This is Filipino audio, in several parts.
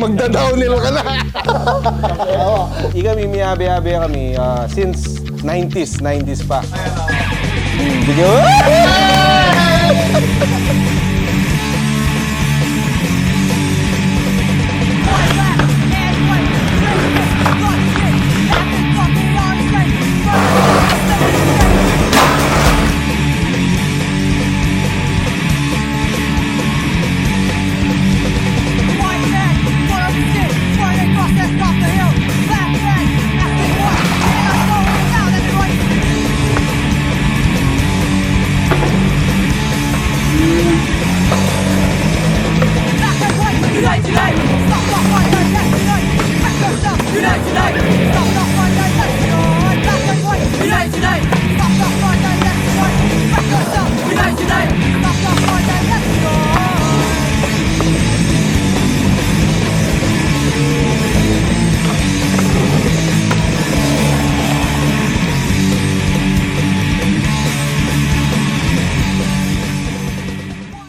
magda-downhill ka na. Kami miyabe-yabe kami since 90s pa. Bigyan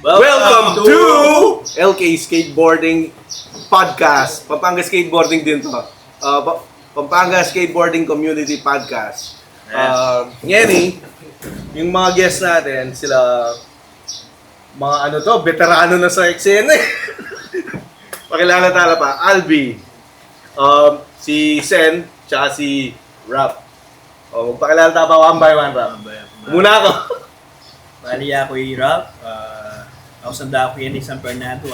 Welcome to LK Skateboarding Podcast. Pampanga Skateboarding din to. Pampanga Skateboarding Community Podcast. Ngayon yung mga guests natin, sila mga veterano na sa eksena. Pakilala pa, Albi, si Sen, tsaka si Rap. Magpakilala pa one by one, Rap. Muna ako. Bali ako yung Rap. Ausanda ako yan San Fernando,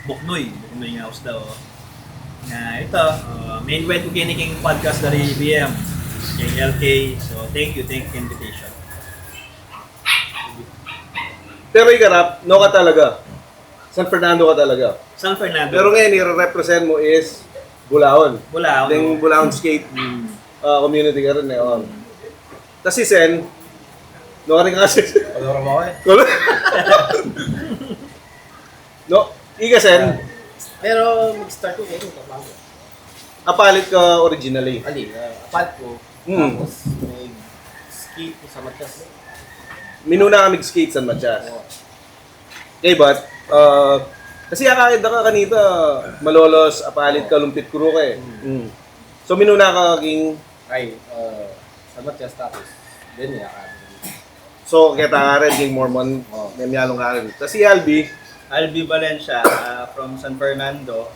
Buknoy nga aus daw. Na ito, main wet ko kiniking podcast dari BM, yung LK. So thank you invitation. Pero ikarap, no ka talaga. San Fernando ka talaga. San Fernando. Pero ngayon, i-represent mo is Bulaon. Bulaon. Yung Bulaon skate community ka rin eh. Tapos si Sen, no ka rin kasi. Koloro mo eh. No, ika Sen, Pero mag-start ko ngayon, kapag apalit ka originally. apart ko, tapos may skate ko sa Matas. Minuna ka mag-skate sa Matias. Okay, but, kasi akakita ka kanita, malolos, apalit ka, lumpit kuro ka eh. So, minuna ka king... Ay, sa Matas tapos, then So, kita ka rin, king Mormon, memyalong ka rin. Tapos si Albi Valencia from San Fernando.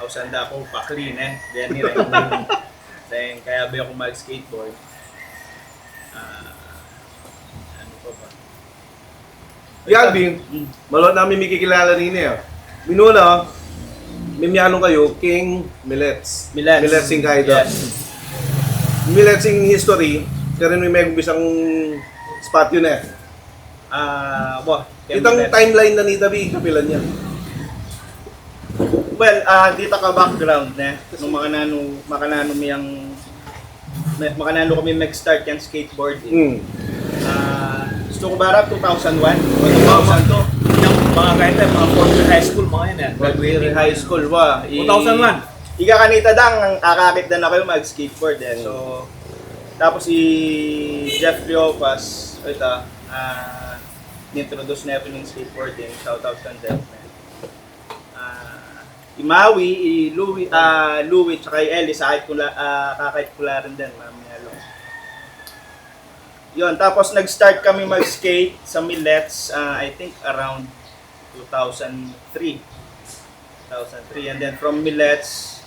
Ausanda ako pa-clean eh. Then then kaya ba ako mag-skateboard. Ano pa ba? Si Albi, malawat namin may kikilala rin eh. Minuna, memyalong kayo, king Millets. Millets yung kaida. Yes. Millets yung history, kaya rin may bisang spot yun eh. Itong timeline na ni Dabi, kapilan niya. Well, dito ka background na nung makanano kami mag-start yung skateboarding. Gusto ko barap 2001 o 2002. Yung mga kahit mga fourth year high school mga yan eh. Graduating high school ba? 2001. Ika kanita dang akakit na ako yung mag-skateboard eh. So tapos si Jeff Riopas, ito, ni-introduce na yung skateboarding, shoutout kang Jeff. Imawi, Louie, tsaka Ellie, kakait ko rin din, mamaya lang. Yun, tapos nag-start kami mag-skate sa Millets, I think around 2003. And then from Millets,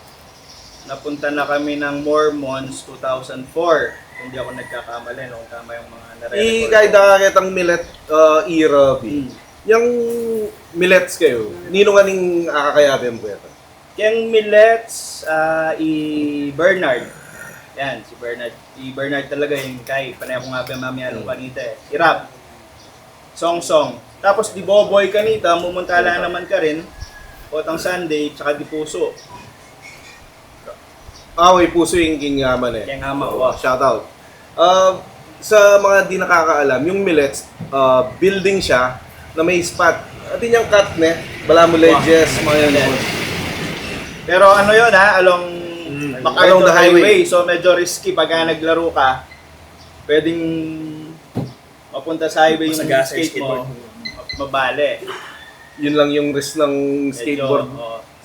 napunta na kami ng Mormons 2004. Hindi ako nagkakamali, nung tama yung mga nare-record. Kahit nakakitang millet era, yung millets kayo, nino nga ning akakayabin po ito? Yung Millets, Bernard. Yan, si Bernard. Si Bernard talaga yung kay, panay ako nga pa mamaya nung kanita eh. Irap. Song. Tapos di Boboy kanita, mumuntala naman ka rin. Otang Sunday, tsaka di Puso. May puso yung king yaman eh. King Yaman, shoutout. Sa mga di nakakaalam, yung Millets, building siya na may spot. At yung cut bala mo ledges, mga yun. Pero ano yun along Along the highway. So medyo risky pagka naglaro ka. Pwedeng mapunta sa highway yung skate mo, mabali. Yun lang yung risk ng skateboard.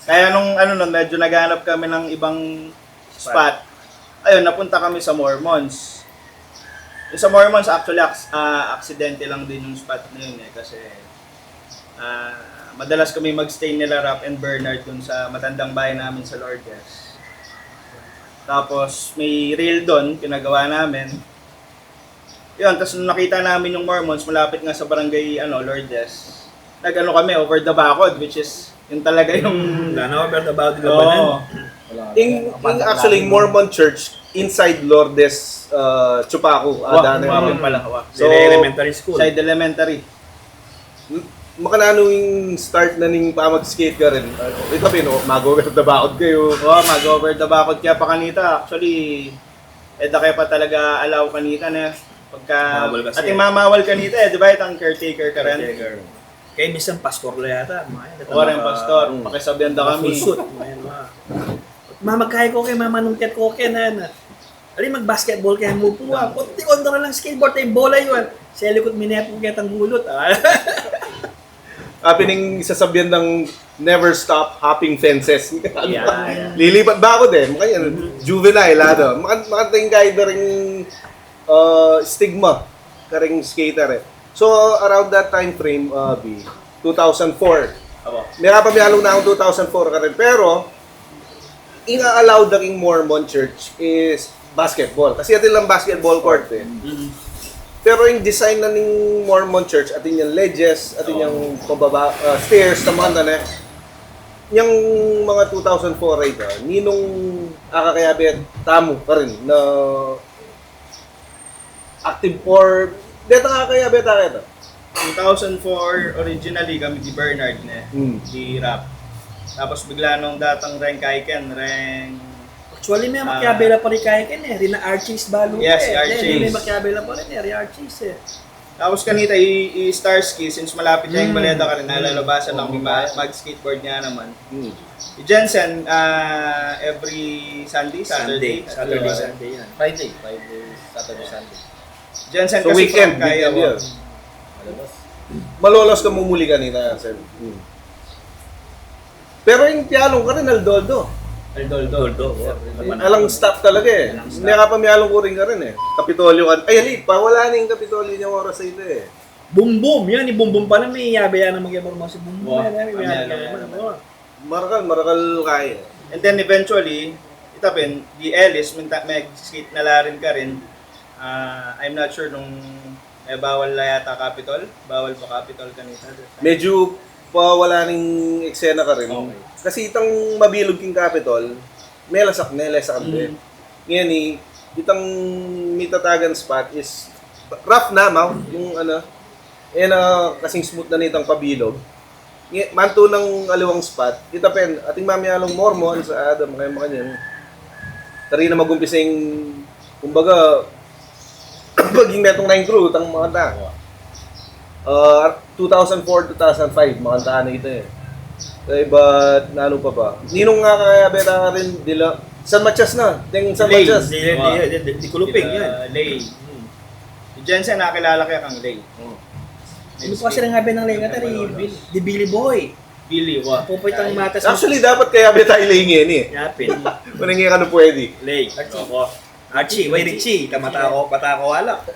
Kaya nung nun, medyo naghanap kami ng ibang spot. Ayun, napunta kami sa Mormons. Yung sa Mormons, actually, aksidente lang din yung spot na yun eh. Kasi madalas kami magstay nila Rap and Bernard dun sa matandang bahay namin sa Lourdes. Tapos may rail doon, pinagawa namin. Yun, tapos nung nakita namin yung Mormons, malapit nga sa barangay Lourdes. Nag-ano kami, over the bakod, which is yun talaga yung... Over the bakod ng Oo. Labanan. In actually, Mormon Church, inside Lourdes, Chupaco. Wah, pala. So, Elementary school. Side elementary. Makanano yung start na ning pamag-skate ka rin. Ito mag-over the bakod kayo. Mag-over the bakod kaya pa kanita. Actually, kaya pa talaga allow kanita na pagka... Bawal kasi. Ating mamawal kanita di ba? Itang caretaker ka rin. Kaya minsan pastor la yata. O rin, pastor. Pakisabihan da kami. Kusut. Mamagkaya ko kay mamanungkit ko kay na. Ali mag-basketball kaya mo po. Kunti onda na lang skateboard ay bola yun. Sa likod minepo kaya tang gulot. Pining sasabihan ng never stop hopping fences. Yeah. Lilipat ba ako din? Makanya, juvenile, Makating kahit na rin stigma ka rin skater eh. So, around that time frame, 2004. Meron pa miyalong na akong 2004 ka rin. Pero, ina-allow the king Mormon Church is basketball. Kasi atin lang basketball court eh. Pero yung design na ng Mormon Church, atin yung ledges, atin yung pababa, stairs, tamang na yung mga 2004 ay ninong akakayabit tamo pa rin na active for dito akakayabit ito. 2004, originally kami di Bernard di Rap. Tapos bigla nung datang Ren Kaiken, Actually, may makyabela pa rin kaya kin eh. Rina Archie's balo. Yes, si Archie's. May makyabela pa rin eh. Rina Archie's eh. Tapos kanita, i-Starsky, since malapit niya yung baleda ka rin, nalalabasan lang mag-skateboard niya naman. Si Jensen, every Saturday yan. Friday, Saturday, Sunday. Jensen So kasi weekend, kaya weekend yun. Malolos ka mumuli kanina, sir. Pero yung pialong ka rin, Aldoldo. Doldo. Alang stop talaga eh. Hindi ka pa miyalong ko rin ka rin eh. Kapitolyo ka. Ay, halip pa. Wala na yung Kapitolyo niyang oras sa ito eh. Boom boom. Yan, boom boom pa na may yabe yan na magyabang mga si boom boom. Marakal kaya. And then eventually, itapin, di Ellis, mag-skate na la rin ka rin. I'm not sure nung bawal na yata Capitol. Bawal pa Capitol kanita. Medyo pa wala ning eksena ka rin. Okay. Kasi itang mabilog king Capitol, may lasak din. Ngayon itang mitatagan spot is rough na, yung kasing smooth na nitang pabilog. Manto ng aliwang spot, itapen, ating mamiyalong Mormon sa Adam, kaya mga yan. Tari na magumpising, kumbaga, paging metong 9 crew, itang mga ta. 2004-2005, mga taan na ito eh. But, ano pa ba? Ninong nga kaya beta rin, San Matias na. Ting San Matias. Di kuluping yan. Lay. Si Jensen, nakilala kaya kang Lay. Hindi ko kasi nangabi ng lay nga di Billy Boy. Billy, Pupoy tang matas. Actually, dapat kaya beta ilingin eh. Yapin. Maningin ka na pwede. Lay. Archie, way Richie. Patako alak.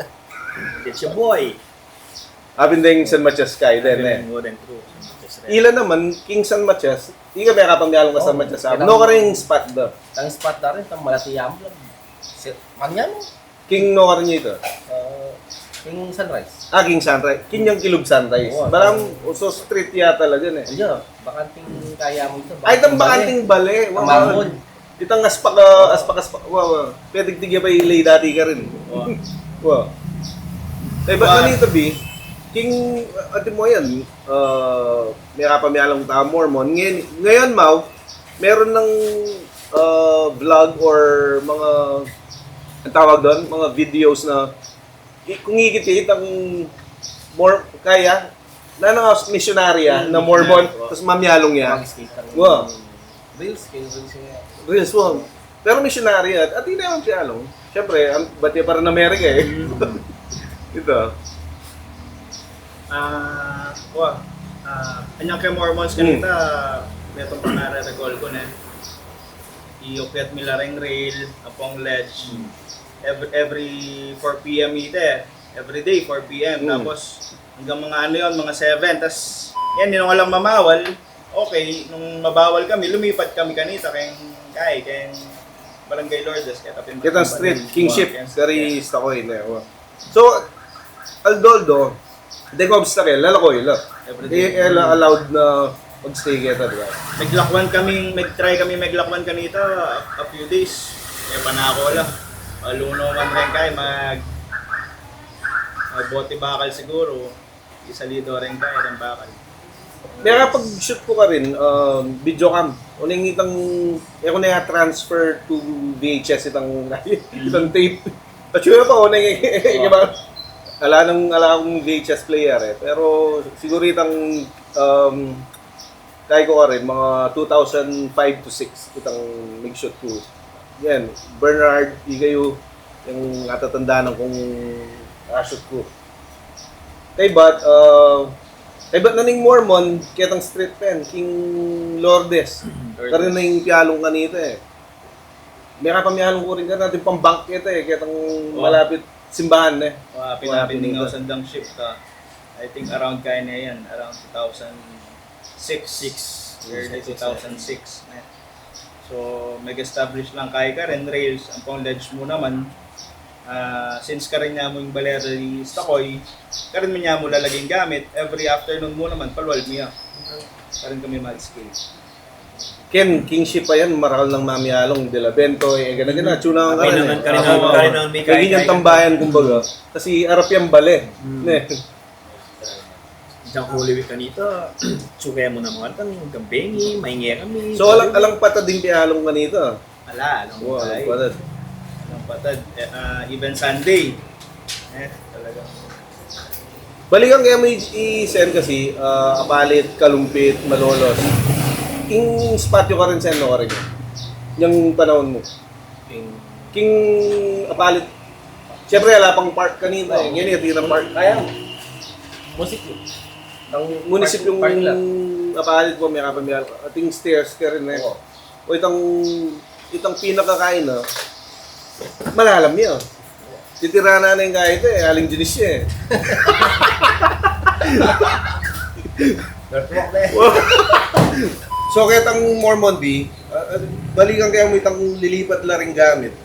It's your boy. Abin din San Matias kay din eh. Ilan naman, King San Matias, hindi ka may kapamiyalong ka San Matias. No ka rin spot daw. Ang spot na rin, ang malatiyam lang. Manyano? King no ka rin ito. Yung Sunrise. King Sunrise. King yung Kilub Sunrise. Oo, Balang uso street yata lang dyan eh. Ayun, bakanting kaya mo ito. Ay, itang bakanting bale. Wow. Mamon. Itang aspak. Wow. Pwede tigya pa ilay dati ka rin. Wow. Eh, ba't ganito, B? King, atin mo yan, may kapamiyalong tao Mormon. Ngayon, Mau, meron ng vlog or mga, ang tawag doon, mga videos na kung higit-higit ang kaya, na missionarya na Mormon, tapos mamiyalong niya. Wow. Reels, reels niya. Reels, wow. Pero missionarya, at hindi naman piyalong. Siyempre, ba't yung parang Amerika eh. Ito. Kanyang kay Mormons kanina, Ito pa nare-recall ko na. Iukyat mi lareng rail, apong ledge. Every 4 p.m. ite. Every day, 4 p.m. Tapos, hanggang mga ano yun, mga 7. Tapos, yan, nung walang mamawal, okay, nung mabawal kami, lumipat kami kanita kayong Barangay Lourdes. Kitang street, kingship, kari Stakoy na yun. So, Aldoldo, hindi ko obstacle, lalakoy lang. Allowed na mag-stay kita, di ba? Try kami maglakwan kanita a few days. Kaya panako lang. Luno man rin kayo, bote bakal siguro. Isalido rin kayo ng bakal. Kaya pag shoot ko ka rin, video cam, uning itang, ako na transfer to VHS itang tape. At yun pa, uning ala akong VHS player eh. Pero siguro itang, kaya ko ka rin, mga 2005 to 6 itang mag-shoot ko. Yan, Bernard, Igayo, yung natatandaan kong shoot ko. Kay Bat naning Mormon, kitang street pen, King Lourdes. Karin na yung piyalong kanita eh. May kapamiyalong ko rin ka natin pang-bank kita eh, kitang malapit simbahan eh. Pinapindingaw sandang ship ka. I think around kaya na yan, around 2006. Early 2006. So, mag-establish lang kaya ka rin, rails, ang pang ledge mo naman. Since karin niya mo yung balera ni Stakoy, karin mo niya mo lalaging gamit, every afternoon mo naman, palwal niya. Karin kami mag-scale. Ken, kingship pa yan, marakal ng mamiyalong, de la Bento, gana-gana, tuna ka rin eh. Kaya yung tambayan, kumbaga. Kasi arap yung bale. Diyan Holy Week kanita, tsukaya mo na mga tang gambengi, mahingi kami. So, alang patad din piyalong kanita. Alam Patad. Alang patad. Even Sunday. Talagang. Balikan kaya mo i-send kasi, apalit, kalumpit, malolos. King spot yung ka rin send mo ka rin yun. Yung panahon mo. King apalit. Siyempre, wala pang park kanina eh. Ngayon, ito yung park. Kaya, Munisipyo. ang munisipyo Park lang. yung apalit mo, may kapamiyal. Ating stairs ka rin eh. O itang pinakakain na, malalam niya. Titira na yung kahit eh, aling Junis siya eh. So, kaya itang Mormon D, balikan kaya mo itang lilipat la rin gamit.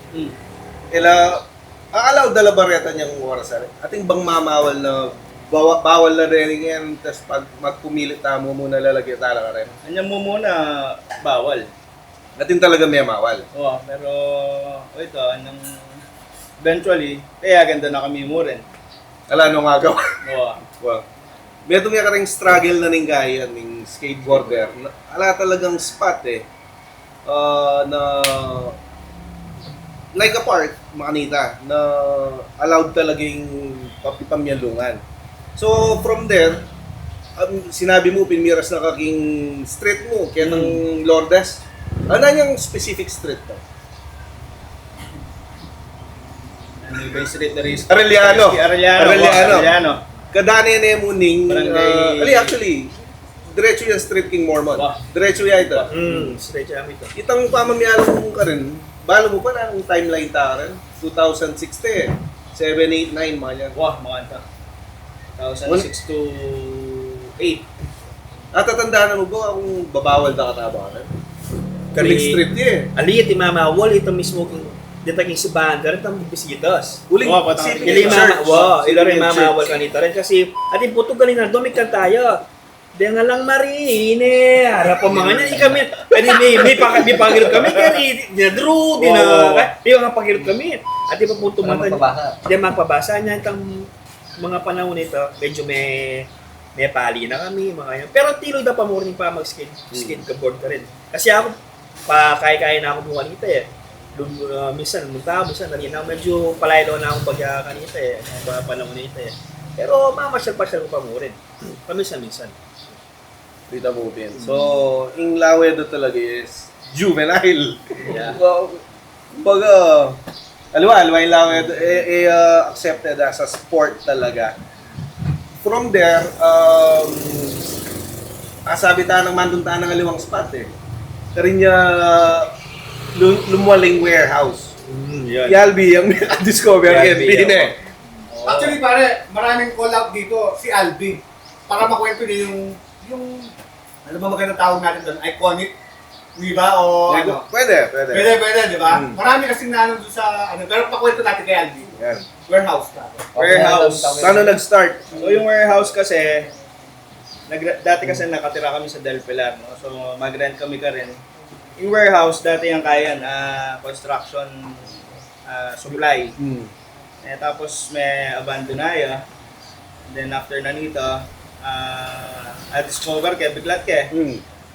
Aalaw dala bareta niyang oras rin. Ating bang mamawal na bawal na rin yan, tapos pag magpumilit mo muna lalagyan talaga rin. Anyan mo muna, bawal. Ating talaga may mawal. Pero ito, eventually, kaya ganda na kami mo rin. Ala, ano nga gawa? Oo. Meron nga karing struggle na ning gaya, ning skateboarder. Ala talagang spot eh. Na like a park, makanita, na allowed talagang pamyalungan. So from there, sinabi mo, pinmiras na kaking street mo, kaya ng Lourdes. Ano yung specific street to? Ano yung street na rin? Arellano. Kadani na mo ning Barangay. actually diretso yung Street King Mormon. Wow. Diretso yan ito. Straight kami ito. Itang pamamiyalo mo ka rin, balo mo pa na ang timeline ta rin. 2016, 7, 8, 9 mga yan. Mga anta. 2006 to 8. Natatandaan mo ba kung babawal na kataba ka rin? Kaling street niya eh. Aliit, imamawal, ito mismo kung dito king subahan ka rin, itong bisitos. Uling, patang- sipin Ili yung mama, church. ilo rin Sipin yung mamawal church. kanita rin kasi ating puto ganina, dumikan tayo. Di nga lang marine, harap po mga niya, kami, may pangilot kami, kaya dinadro, di nga pangilot kami. At di pa puto matan, di magpabasa niya, itong mga panahon nito, medyo may pali na kami, mga yan. Pero tilo da pa morning pa mag-skate ka board ka rin. Kasi ako, kaya na ako buwan nito eh. Minsan munta, minsan kanina medyo palaylo na akong pagya kanita eh, mga panahon nito eh. Pero mamasyal-pasyal ko pa mo rin. Paminsan-minsan. Dita mo din. So, yung lawe do talaga is juvenile. Yeah. So, kumbaga, alwa yung lawe accepted as a sport talaga. From there, kasabitan ng manduntaan ng aliwang spot eh. Karinya Lumwaling Warehouse. Yan. Yalbi ang discover Yalbi, yan. oo. Actually, pare, maraming collab dito si Albi. Para makwento niya yung ano ba magandang tawag natin doon? Iconic? Di ba? O ano? Pwede. Pwede, di ba? Mm. Marami kasing nanon doon sa ano. Pero pakwento natin kay Albi. Yan. Warehouse ka. Warehouse. Paano nag-start? So yung warehouse kasi, dati kasi nakatira kami sa Del Pilar, no? So mag-rent kami ka rin. Yung warehouse, dati yung kayan, construction supply. Tapos may abandonaya. Then after na nito, discover kay biglat ke.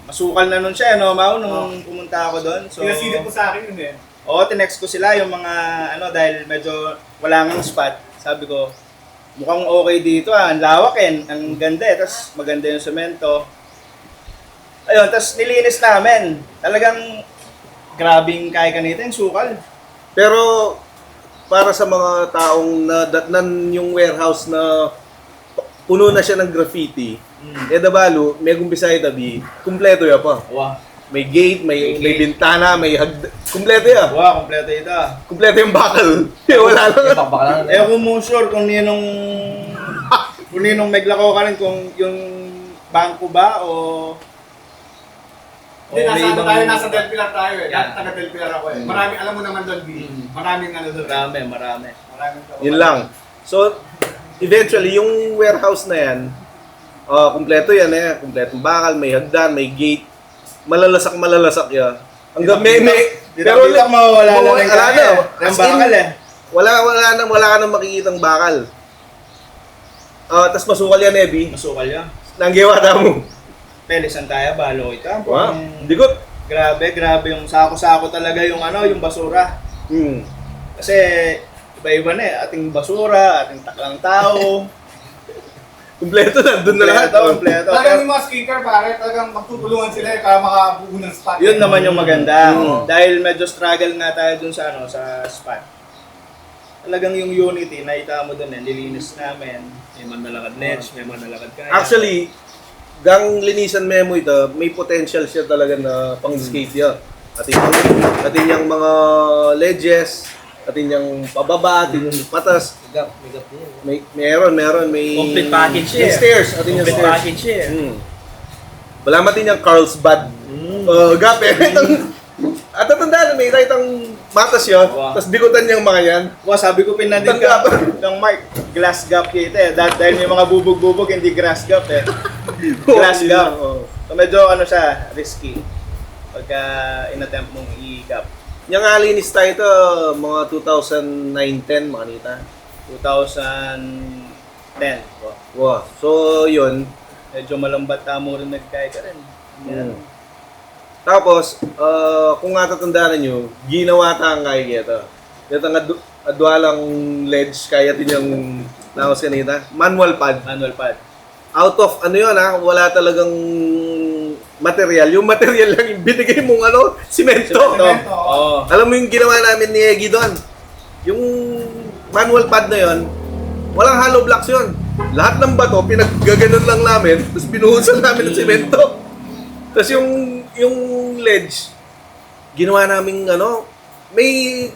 Masukal na nun siya, no? Nung pumunta ako doon. So, Pinasilip ko sa akin yun eh. oo, tinext ko sila yung mga, dahil medyo wala nang spot. Sabi ko, mukhang okay dito ang lawak ang ganda tapos maganda yung semento. Ayun, tapos nilinis namin. Talagang grabing kaya kanita yung sukal. Pero para sa mga taong nadatnan yung warehouse na puno na siya ng graffiti, Dabalo, may gumbisay tabi, kumpleto ya pa. Wow. May gate, may bintana, may kumpleto ya. Wow, kompleto ito. Kumpleto yung bakal. Wala lang. Kung mo sure kung ninong meglako ka rin kung yung bangko ba o Hindi, may nasa ibang- tayo, nasa Del Pilar tayo eh. Yeah. Taga Del Pilar ako eh. Maraming, alam mo naman doon, B. Maraming ano doon. Marami. Maraming Yun lang. So, eventually, yung warehouse na yan, kumpleto yan eh. Kumpletong bakal, may hagdan, may gate. Malalasak yan. Hanggang may... Pero dito mawawala na rin wala kaya. na. Yung As in, bakal eh. Wala ka nang makikitang bakal. Tapos masukal yan, Ebi. Masukal yan. Nanggiwata mo. Pelisan tayo, balo ito. Wow. Digot. Grabe yung sako-sako talaga yung yung basura. Kasi iba-iba na eh. Ating basura, ating taklang tao. Kumpleto na. Doon na lahat. Kompleto. Talagang yung mga skater pare, talagang magtutulungan sila eh para makabuo ng spot. Yun naman yung maganda. Mm. Dahil medyo struggle nga tayo dun sa sa spot. Talagang yung unity, nakita mo dun nilinis namin. May manalakad ledge, may manalakad kaya. Actually, gang linisan memo ito, may potential siya talaga na pang-skate yan. Atin yung mga ledges, atin yung pababa, atin yung patas. May gap niya. Meron. May Complete package yung eh. stairs, atin yung Complete stairs. package eh. Wala matin yung Carlsbad. Gap eh. At tatandaan, may itang matas yun, Wow. tapos bigutan niyang mga yan. Wow, sabi ko pinandin ka ng Mark, glass gap kita eh. Dahil may mga bubog-bubog, hindi grass gap eh. Glass gap. Oo. So medyo siya, risky. Pagka inattempt mong i-gap. Yung alinis tayo ito, mga 2009-10, mga nita. 2010. Wow. Wow. So, yun. Medyo malambat tamo rin nagkaya ka rin. Yan. Tapos, kung nga tatandaan nyo, ginawa tayong kaya ito. Ito nga adwalang ledge, kaya din yung naos kanita. Manual pad. Manual pad. Out of, wala talagang material. Yung material lang yung binigay mong simento. Semento. Oo. Alam mo yung ginawa namin ni Egi doon? Yung manual pad na yon, walang hollow blocks yun. Lahat ng bato, pinaggaganon lang namin, tapos binuhusan namin ng semento. Tapos yung ledge, ginawa namin may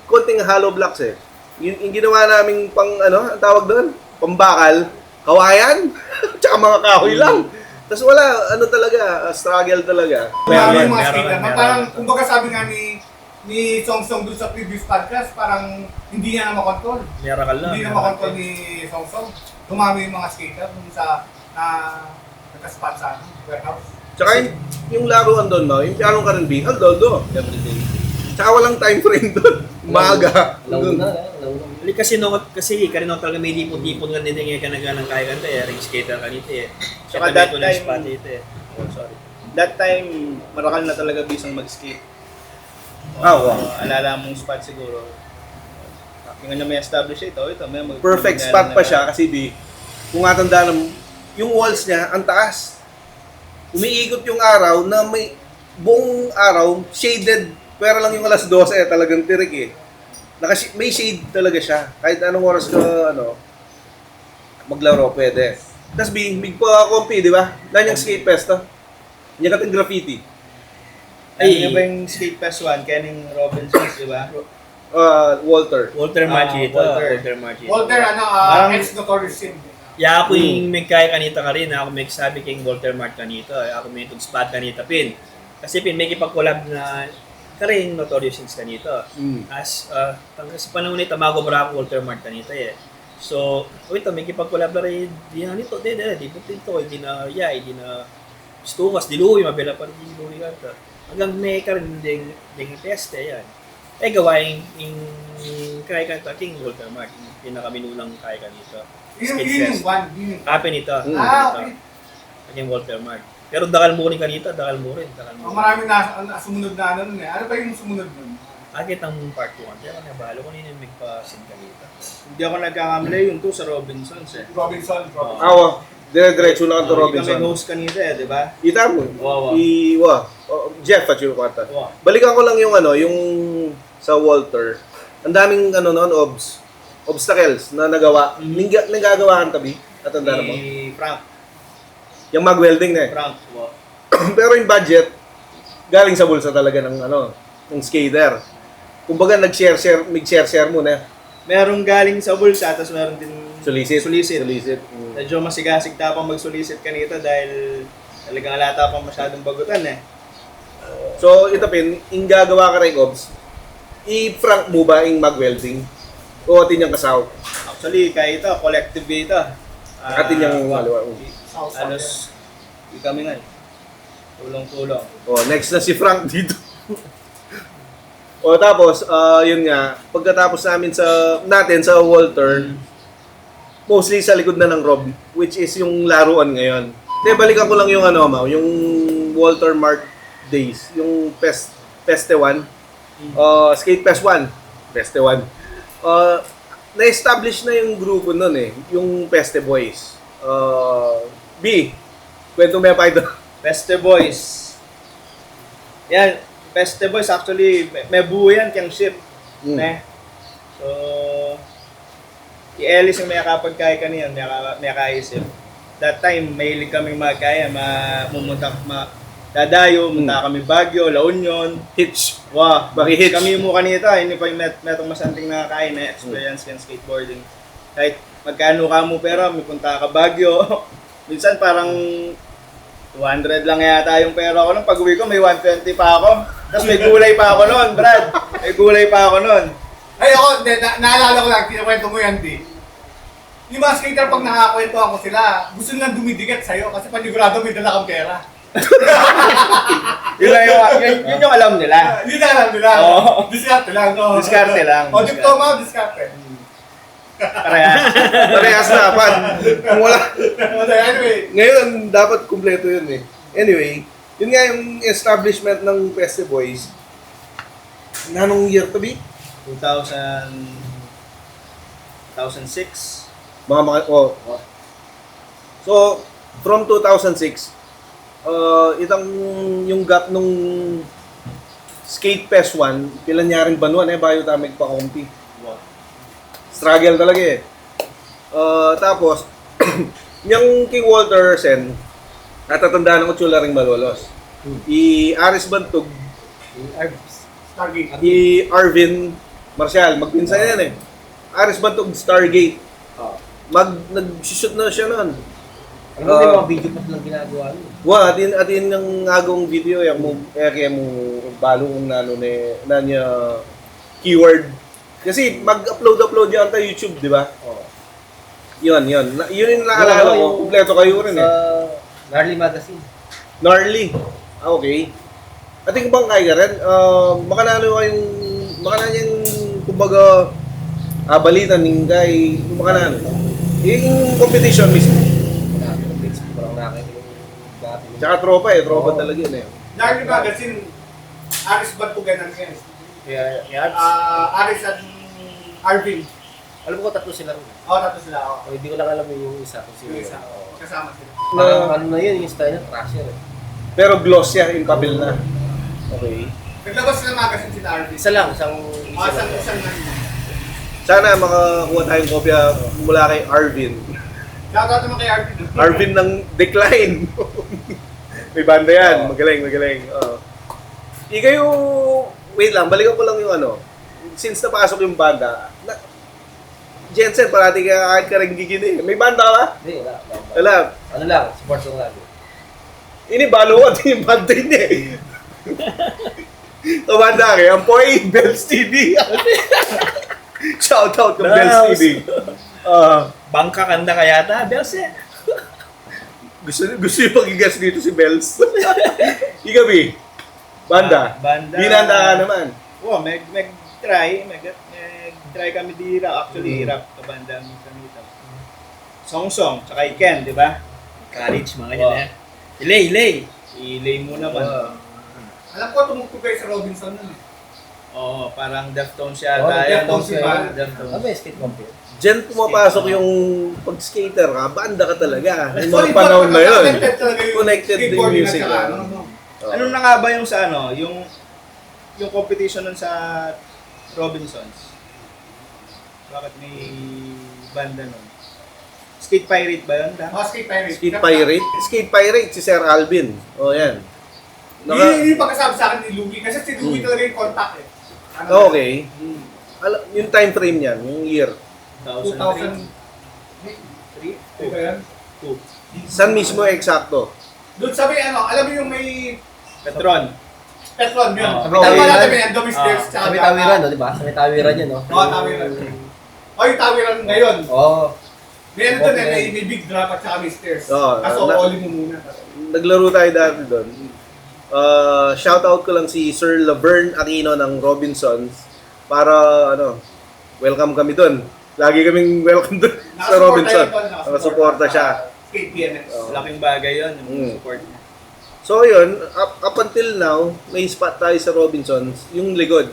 konting hollow blocks eh. Yung ginawa namin pang ang tawag doon? Pambakal, kawayan, tsaka mga kahoy lang. Tapos wala, talaga, struggle talaga. Marami yung mga Meron, skater. meron. Parang, kumbaga sabi nga ni Song Song dun sa previous podcast, parang hindi niya na makontrol. Miracle lang. Hindi na makontrol ni Song Song. Dumami yung mga skater dun sa nagka-spot sa warehouse. Tsaka yung laruan doon, yung pianong karambing, do. Everyday. Tsaka walang time frame doon. Maaga. Launa. Kasi kanino talaga may lipon-lipon nga din nga kanagalang kaya kanta eh. Ring skater kanito eh. Saka Saka that that time- spot ito eh. Oh, sorry. That time, marakal na talaga bisang mag-skate. Wow. Alala mong spot siguro. Yung may establish ito, may Perfect spot pa siya kasi kung natandaan mo, yung walls niya, ang taas. Umiikot yung araw na may buong araw, shaded. Pero lang yung alas 12 talagang tirik eh. May shade talaga siya. Kahit anong oras ka, maglaro, pwede. Tapos big pa kompi, di ba? Yan yung skate fest, Yung katong graffiti. Ay, ba yung Skate Pass 1, Kenning Robinsons, di ba? Walter. Walter Marchito. Walter. Walter Marchito. Walter, Parang- ex-notorious sin. Ya ako yung may kaya kanita ka rin. Ako may sabi kay Walter Mart kanito. Ako may itong spot kanita, Pin. Kasi Pin, may kipag-collab na ka rin Notorious Sins kanito. As, sa panahon nito, mago mara ako Walter Mart kanita eh. So, ito, may kipag-collab na rin. Di na nito, di po ito, di na, di na stukas, di luwi, mabila pa rin di luwi ka. Hanggang may ka rin ding teste, yan. Eh, gawain yung kaya kanito, King Walter Mart, yung pinakaminulang kaya kanito. Yun yung one. Happy nito. Okay. Yung Walter Mart. Pero dakal mo rin kanito, dakal mo rin. Ang maraming sumunod na ano nun eh. Ano ba yung sumunod nun? Agit ang part 1. Kaya nabalo ko nila yung magpa-sin kanito. Hindi ako nagkakamali yung 2 sa Robinsons eh. Robinson. Dire-diretso na ka to Kami Robinson. host kanita eh, di ba? Ita mo. Wow. Jeff at yung kwarta. Wow. Balikan ko lang yung yung sa Walter. Ang daming noon obstacles na nagawa. Nagagawa kang tabi. At ang mo. Si Frank. Yung mag-welding na eh. Frank. Wow. Pero yung budget galing sa bulsa talaga ng skater. Kumbaga mag-share muna. Merong galing sa bulsa, tapos meron din Solicit. Solicit. Medyo masigasig tapang mag-solicit kanito dahil talagang alata pang masyadong bagutan eh. So, ito Pin, yung gagawa ka rin, Obs, i-frank mo ba yung mag-welding? O atin yung kasaw? Actually, kaya ito, collective ito. Atin yung maliwa. Alos, di kami nga. Tulong-tulong. Next na si Frank dito. Tapos, yun nga, pagkatapos natin sa Walter, mostly sa likod na ng Rob, which is yung laruan ngayon. Balikan ko lang yung yung Walter Mart days, yung Peste 1, Skate Fest 1, Peste 1. Na-establish na yung grupo nun eh, yung Peste Boys. B, kwento mo pa ito. Peste Boys. Yan, Peste Boys actually, may buo yan kang ship. Ne? So, i-Ellis yung may kapagkaya kaniyan, may kaisip. That time, mahilig kaming magkaya, dadayo, munta kami Baguio, La Union. Hitch. Wow, Baki-hitch. kami mo kanita, hindi pa yung metong masanting na kain na experience yung skateboarding. Kahit magkano ka mo pera, may punta ka Baguio. Minsan parang 200 lang yata yung pera ko nung pag-uwi ko, may 120 pa ako. Tapos may gulay pa ako noon, Brad. May gulay pa ako noon. Ay ako, naalala ko lang, kinakwento mo yan, di. Yung mga skater, pag nakakwentuhan ko sila, gusto nilang dumidikit sa'yo kasi panigurado may dala kang pera. Yun yung alam nila. Hindi na alam nila. Oo. Diskarte lang. No? Diskarte lang. O, diploma o diskarte. Parehas dapat. Kung wala. Anyway, Ngayon, dapat kumpleto yun eh. Anyway, yun nga yung establishment ng Peste Boys. Anong year to be? 2006. So, from 2006, yung gap nung Skate Fest 1, pilanyaring banuan bayo tayo magpa-compete. Struggle talaga eh. Tapos, yung King Walter Sen, natatandaan ko tsula ring malolos. I-Aris Bantog, Stargate. i-Arvin Marcial, magpinsan yan eh. Aris Bantog, Stargate. Nag-shoot na siya noon. Ano mo yung mga video pa lang ginagawa niyo? Atin ng agong video yung kaya mo balong na niya keyword. Kasi mag-upload yan sa YouTube, di ba? Oo. Yun yung naalala ko. Kompleto kayo rin eh. Gnarly Magazine. Gnarly. Okay. Ating bang kaya rin, makanano yung kumbaga balitan ng guy, makanano. Yung competition mismo. Parang nakakita yung dati. Tsaka tropa talaga yun eh. Larry Magazine, Aris Bantugan ang yan. Kaya, Aris at Arvin. alam ko tatlo sila rin. Oo, tatlo sila ako. Hindi ko lang alam yung isa kung sino. Yung isa. Oo. Kasama sila. Parang ano na yun, yung style na trasher eh. Pero gloss siya, yung papel na. Okay. Naglabas sila magazine sila Arvin. Isa lang, isang Isang lang. Sana makakuha tayong kopya mula kay Arvin. Shoutout naman kay Arvin. Arvin ng decline. May banda yan. Magaling. Oo. Ikaw wait lang, balikan ko lang yung ano. Since napasok yung banda, Jensen, parati ka kahit ka rin gigini. May banda ka ba? Hindi, wala. Wala. Ano lang, sports lang lagi. Ini balo ko yung banda niya eh. Tumanda kayo, ang Poy, Bells TV. Shout out ng Bells Bells. TV. Bangka kanda ka yata, Bells eh. Gusto yung pag-igas dito si Bells. Igabi, banda. Banda. Binanda ka naman. Oh, try kami di rap. Actually, rap ka banda kami dito. Song, tsaka Iken, di ba? College, mga yan eh. Ilay. I-lay mo naman. Alam ko, tumugtog kayo sa Robinson nun eh. Oo, parang Deftones siya. Oh, Deftones si Val. Ano ba yung skate compare? Diyan pumapasok yung pag-skater ka, banda ka talaga. Yung So, mga panahon na yun. connected talaga yung Connected din skateboarding music. at saka ah. ano. Ano na nga ba yung sa ano, yung competition nun sa Robinsons? Bakit may banda nun? Skate Pirate ba yun? Mga skate pirate. Skate Pirate, si Sir Alvin. O yan. Yun yung pagkasabi sa akin ni Louie. Kasi si Louie talaga yung contact eh. Ano, Okay. Yung time frame niyan, yung year. 2003. 2003? Ba yan? San mismo eksakto? Doon sabi, alam mo yung may Petron. Petron yun. Oh. Tama natin may Endomy Stairs. Sa may tawiran, no? Di ba? Sa may tawiran yun, no? Oo, tawiran. O, yung tawiran ngayon. Oo. May ano doon eh, may big drop at saka may stairs. Oo, Kaso, oli mo muna. Naglaro tayo dati doon. Shoutout ko lang si Sir Laverne Aquino ng Robinsons para welcome kami doon. Lagi kaming welcome doon sa Robinson. Nakasuporta siya. Skate PNX. Laking bagay yun, yung Mm. support niya. So yun, up until now, may spot tayo sa Robinsons, yung likod.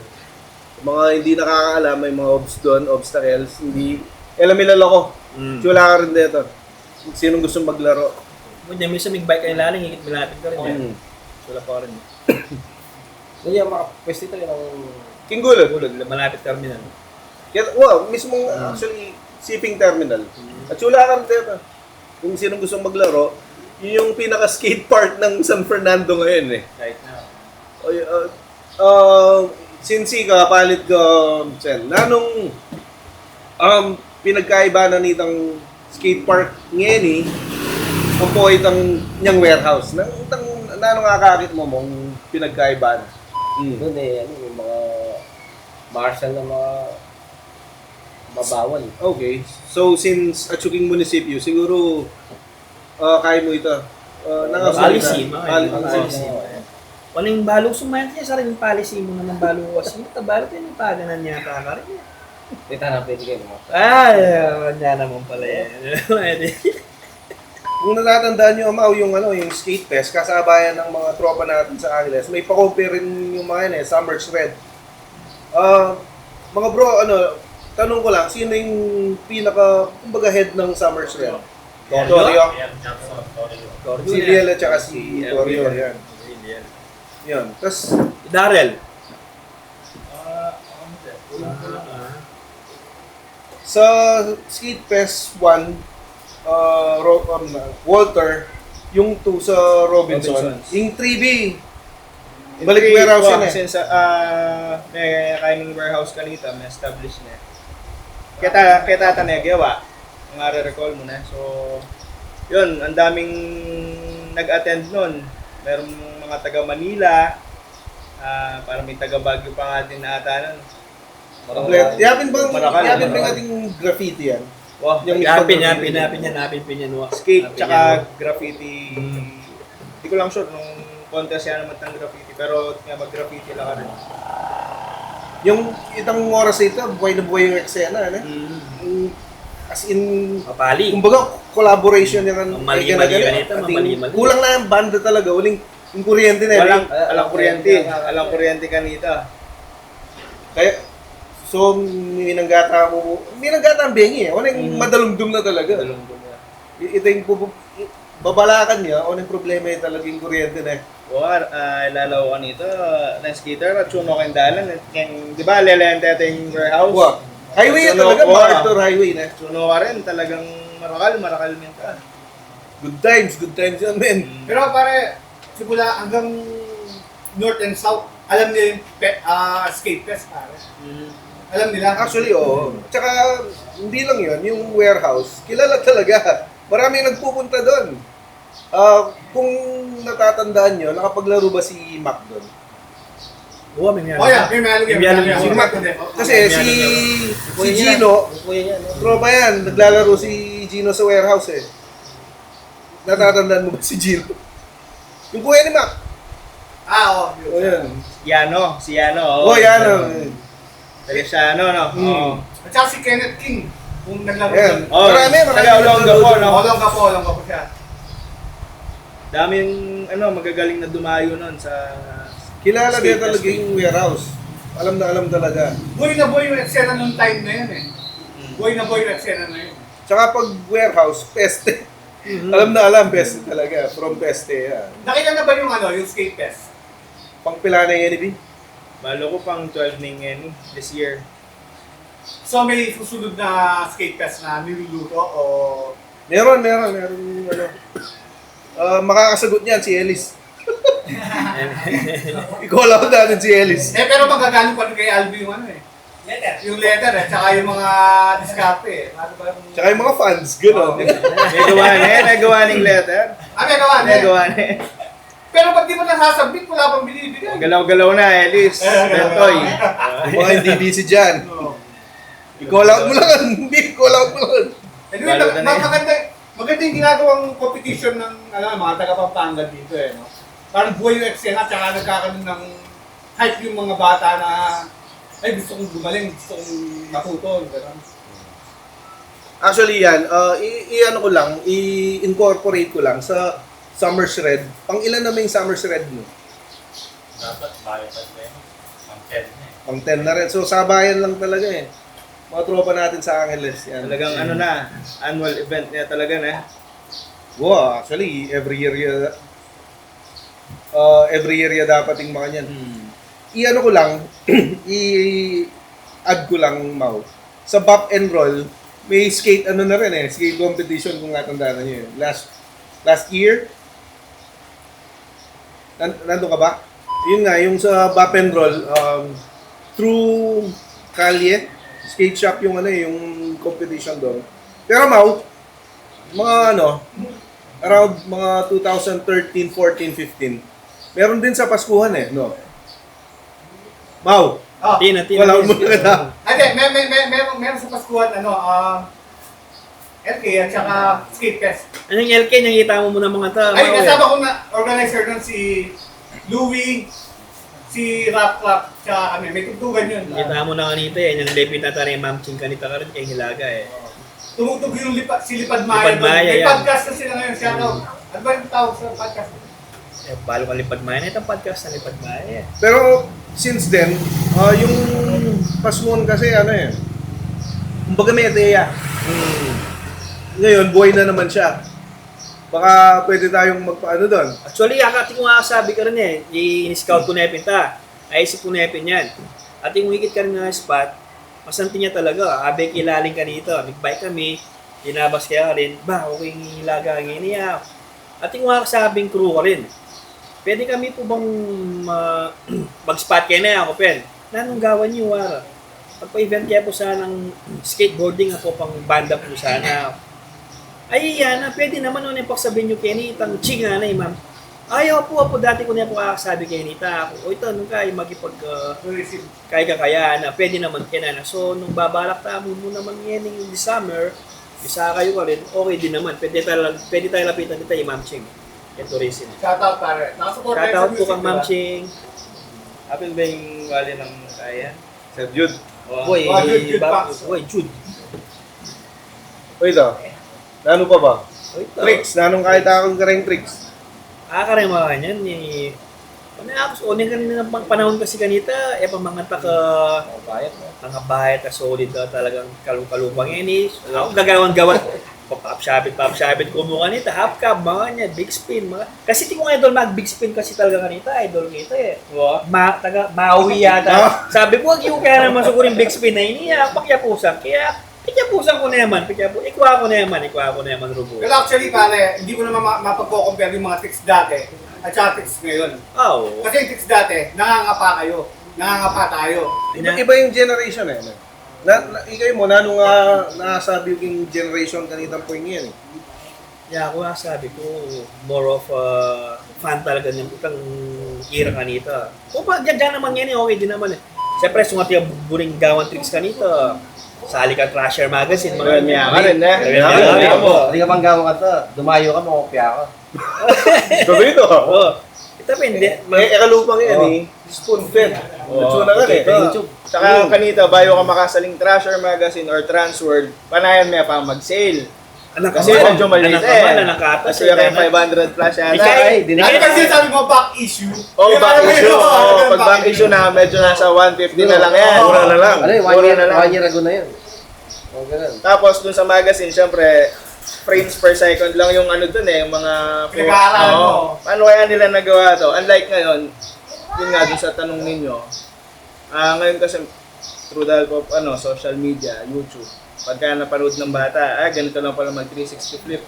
Mga hindi nakakaalam, may mga obs doon, obstacles, hindi, alam ko. Wala ka rin dito. Sinong gusto maglaro? Kung minsan may bike kayo laling, higit malapit ka rin. Mm. Wala pa rin. Hindi yung makapwesti ito yung... King Gulod. Malapit terminal. Mismong actually shipping terminal. At wala ka rin dito. Kung sinong gusto maglaro, yun yung pinaka-skate park ng San Fernando ngayon eh. Right now. Since ka, palit ka, Sen, nanong pinagkaiba na nitang skate park ngayon eh, ang po itang niyang warehouse. Nanong kakakit mo mong pinagkaiba na? Doon eh, ano, yung mga martial na mga mabawal. Okay. So, since Achuking Munisipyo, siguro kaya mo ito. Policy, mga Policy. Walang balo sumayat niya sa rin yung policy mo naman balo was. Yung tabalo tayo ng paganan niya ka rin. Ito na pwede kayo mo. Wala naman pala yan. Kung natatandaan nyo, Amaw, yung skate fest, kasabayan ng mga tropa natin sa Angeles, may pa-compare rin yung mga yun Summer Shred. Mga bro, tanong ko lang, sino yung kumbaga head ng Summer Shred? Torio? Si Riel at saka si Torio, yan. Yun. Tapos, Darrell. sa Skate Fest 1, Walter, yung 2 sa Robinson, Robinsons. yung 3B, balik warehouse yun eh. Since may kainin warehouse kanita, may established na. Kaya tata na gawa, ang recall mo na. So, yun, ang daming nag-attend nun. Meron mga taga Manila, para may taga Baguio pa nga din na ata nun. Kompleto. Yapin Marakal. bang ating graffiti yan? Wow, Yung Napin yan. skate tsaka graffiti. Hindi ko lang sure nung contest yan naman ng graffiti, pero mag-graffiti lang ka rin. Yung itang oras ito, buhay na buhay yung eksena, ano? As in, Mapali. kumbaga, collaboration yung Ang mali-mali ganito, mali-mali. Kulang na yung banda talaga, yung kuryente na. Walang kuryente kanita. Kaya, so, minanggata ang bengi eh. Yung madalumdum na talaga. Ito yung babalakan niya, yung problema yung talagang kuryente na. Ilalaw ko nito, na skater at suno kayong dalan. Di ba, lelente ito yung warehouse? Highway na talaga, MacArthur Highway na. Suno ka rin, talagang marakal min ka. Good times yan, men. Pero pare, simula hanggang north and south, alam nila yung skate fest, pare. Alam nila. Actually, oo. Tsaka, hindi lang yun, yung warehouse, kilala talaga. Maraming nagpupunta doon. Kung natatandaan nyo, nakapaglaro ba si Mac doon? Oo, may Oh, yeah, may meron May yan. meron Si yan. Mac din. Kasi si Gino, Kuya yan. tropa yan, naglalaro si Gino sa warehouse eh. Natatandaan mo ba si Gino? Yung kuya ni Mac. Oo. O yan. Yano, si Yano. Oh, yan. Taga-Siano, no? Oo. At saka si Kenneth King, kung naglaro Yan. doon. Oh, Marami. taga-Olongapo, no? Olong ka po siya. Daming, magagaling na dumayo nun sa... Kilala skate din talaga fest. yung warehouse. Alam na alam talaga. Buhay na buhay yung eksena nung time na yun eh. Buhay na buhay yung eksena na yun. Tsaka pag warehouse, peste. Alam na alam, peste talaga. From peste yan. Nakita na ba yung yung skate fest? Pangpila na yan, Ibi? Balo ko pang 12 ning this year. So may susunod na skate fest na niluluto o... Meron. Makakasagot niyan si Ellis. I-call out natin si Ellis. pero magagaling pa rin kay Albi yung Yung letter tsaka yung mga diskarte eh. Ano ba yung... Tsaka yung mga fans, gano'n. May gawa ning letter. may gawa May eh. gawa na. Pero ba't di mo nasasabit? Wala pang binibigay. Galaw-galaw na, Ellis. Bentoy. Mga hindi busy dyan. I-call out mo lang. Hindi, i-call out mo lang. Anyway, Lalo na maganda yung ginagawang competition ng mga taga-Pampanga dito eh. No? Parang buhay yung eksena tsaka nagkakaroon ng hype yung mga bata na ay gusto kong gumaling, gusto kong matuto. Gano'n. Actually yan, i-ano ko lang, i-incorporate ko lang sa Summer Shred. Pang ilan na may Summer Shred mo? Dapat bayo pa rin. Ang 10 na eh. Pang 10 na rin. So sabayan lang talaga eh. Mga tropa natin sa Angeles. Yan. Talagang annual event niya talaga na. Wow, actually, every year dapat yung mga yan. I-ano ko lang, i-add ko lang, Mau. Sa Bop and Roll, may skate na rin eh. Skate competition kung natandaan niyo yun. Last year, nandun ka ba? Yun nga, yung sa Bop and Roll, through Kalye, skate shop yung yung competition doon. Pero Mau, mga around mga 2013, 14, 15, meron din sa Paskuhan eh, no? Mau, Tina. wala mo na na. Meron sa Paskuhan, LK at saka skate fest. Anong LK, nakita mo muna mga ta. Ay, kasama ko na organizer nun si Louie, si Rap Clap, tsaka may tugtugan yun. Nakita mo na kanita eh. Yung lepit na tayo yung Ma'am Ching kanita ka rin kay Hilaga eh. Tumutog yung si Lipad Maya. Lipad Maya, May yan. podcast na sila ngayon. Shoutout. Ano ba yung tawag sa podcast? Eh, balo ka Lipad Maya. Itong podcast na Lipad Maya eh. Pero since then, yung Paskuhan kasi kumbaga may ideya. Ngayon, buhay na naman siya. Baka pwede tayong magpaano doon. Actually, akati ko nga sabi ka rin eh. I-scout ko na pinta. Naisip ko na yan. At yung wikit ka rin na spot, masanti niya talaga. Abe kilaling ka dito. Big-bike kami. Dinabas kaya ka rin. Ba, okay yung hilaga ngayon niya. At yung mga kasabing crew ka rin. Pwede kami po bang mag-spot kayo na ako, Pen? Nanong gawan niyo, Wara? Pagpa-event kaya po sana ng skateboarding ako pang banda po sana. Ay, yan, pwede naman nun yung pagsabihin nyo, Kenny, itang chinga na ma'am. Ayaw po dati ko na po kakasabi kay Nita. O ito, nung kaya kaya na, pwede naman kaya na. So, nung babalak tamo mo naman yan yung this summer, isa kayo ka rin, okay din naman. Pwede tayo lapitan dito yung Ma'am Ching. Yung tourism. Shoutout pare. Nakasupport tayo sa Shoutout po music, kang Ma'am diba? Ching. Apil ba yung wali ng kaya? Sir Jude. Boy, Jude Pax. Boy, Jude. O ito, nano pa ba? O ito. Tricks, nanong kahit akong kareng tricks. Akarema ka niyan. Unin kanina ng panahon kasi kanita, pamanganta ka, mga bayat ka solid ka talagang kalupang yan eh. Ako gagawan-gawan, pop-shabit ko mo kanita, half cab, mga niya, big spin, mga. Kasi di ko nga idol big spin kasi talaga kanita, idol kita eh. Maui yata. Sabi ko, wag yung kaya naman sukurin big spin na iniya, pakyapusan. Kaya, pikyapusan ko na naman, ikuha ko na naman, Rubo. Pero actually pare, hindi ko naman mapagko-compare yung mga tricks dati at saka Trix ngayon. Oo. Kasi yung Trix dati, nangangapa kayo. Nangangapa tayo. Iba yung generation eh. Ikay mo, nung nasabi yung generation kanitang point yan eh. Yeah, ako nga sabi ko, more of fan talaga ng itang era kanita. Kung pa, dyan naman yan eh, okay din naman eh. Siyempre, sungati ang buring gawan tricks kanita. Sali ka Trasher Magazine, mga Ganyan ka rin eh. Ganyan mo. Hindi ka bang gawa ka to. Dumayo ka, makopya ka. Sabi ito. Oo. Ito pa hindi. Ekalupang yan eh. Spoon fed. Natsuna ka eh. YouTube. Tsaka kanita, bayo ka makasaling Trasher Magazine or Transworld, panayan mo pa mag-sale. Anak Kasi medyo maliit Anak katas. Kasi yung 500 plus yan. Ikay, Ano kasi sabi mo, back issue? Oh, back Yung issue. ano, Oh, yung pag back issue na, medyo nasa 150 na lang yan. Mura na lang. Ano yun, Mura na lang. 1 year ago na yun. O, ganun. Tapos dun sa magazine, syempre, frames per second lang yung ano dun eh, yung mga... Pinag-aaralan mo. Paano kaya nila nagawa to? Unlike ngayon, yun nga dun sa tanong ninyo, ngayon kasi through the help of social media, YouTube, pagka napanood ng bata, ganito lang pala mag 360 flip.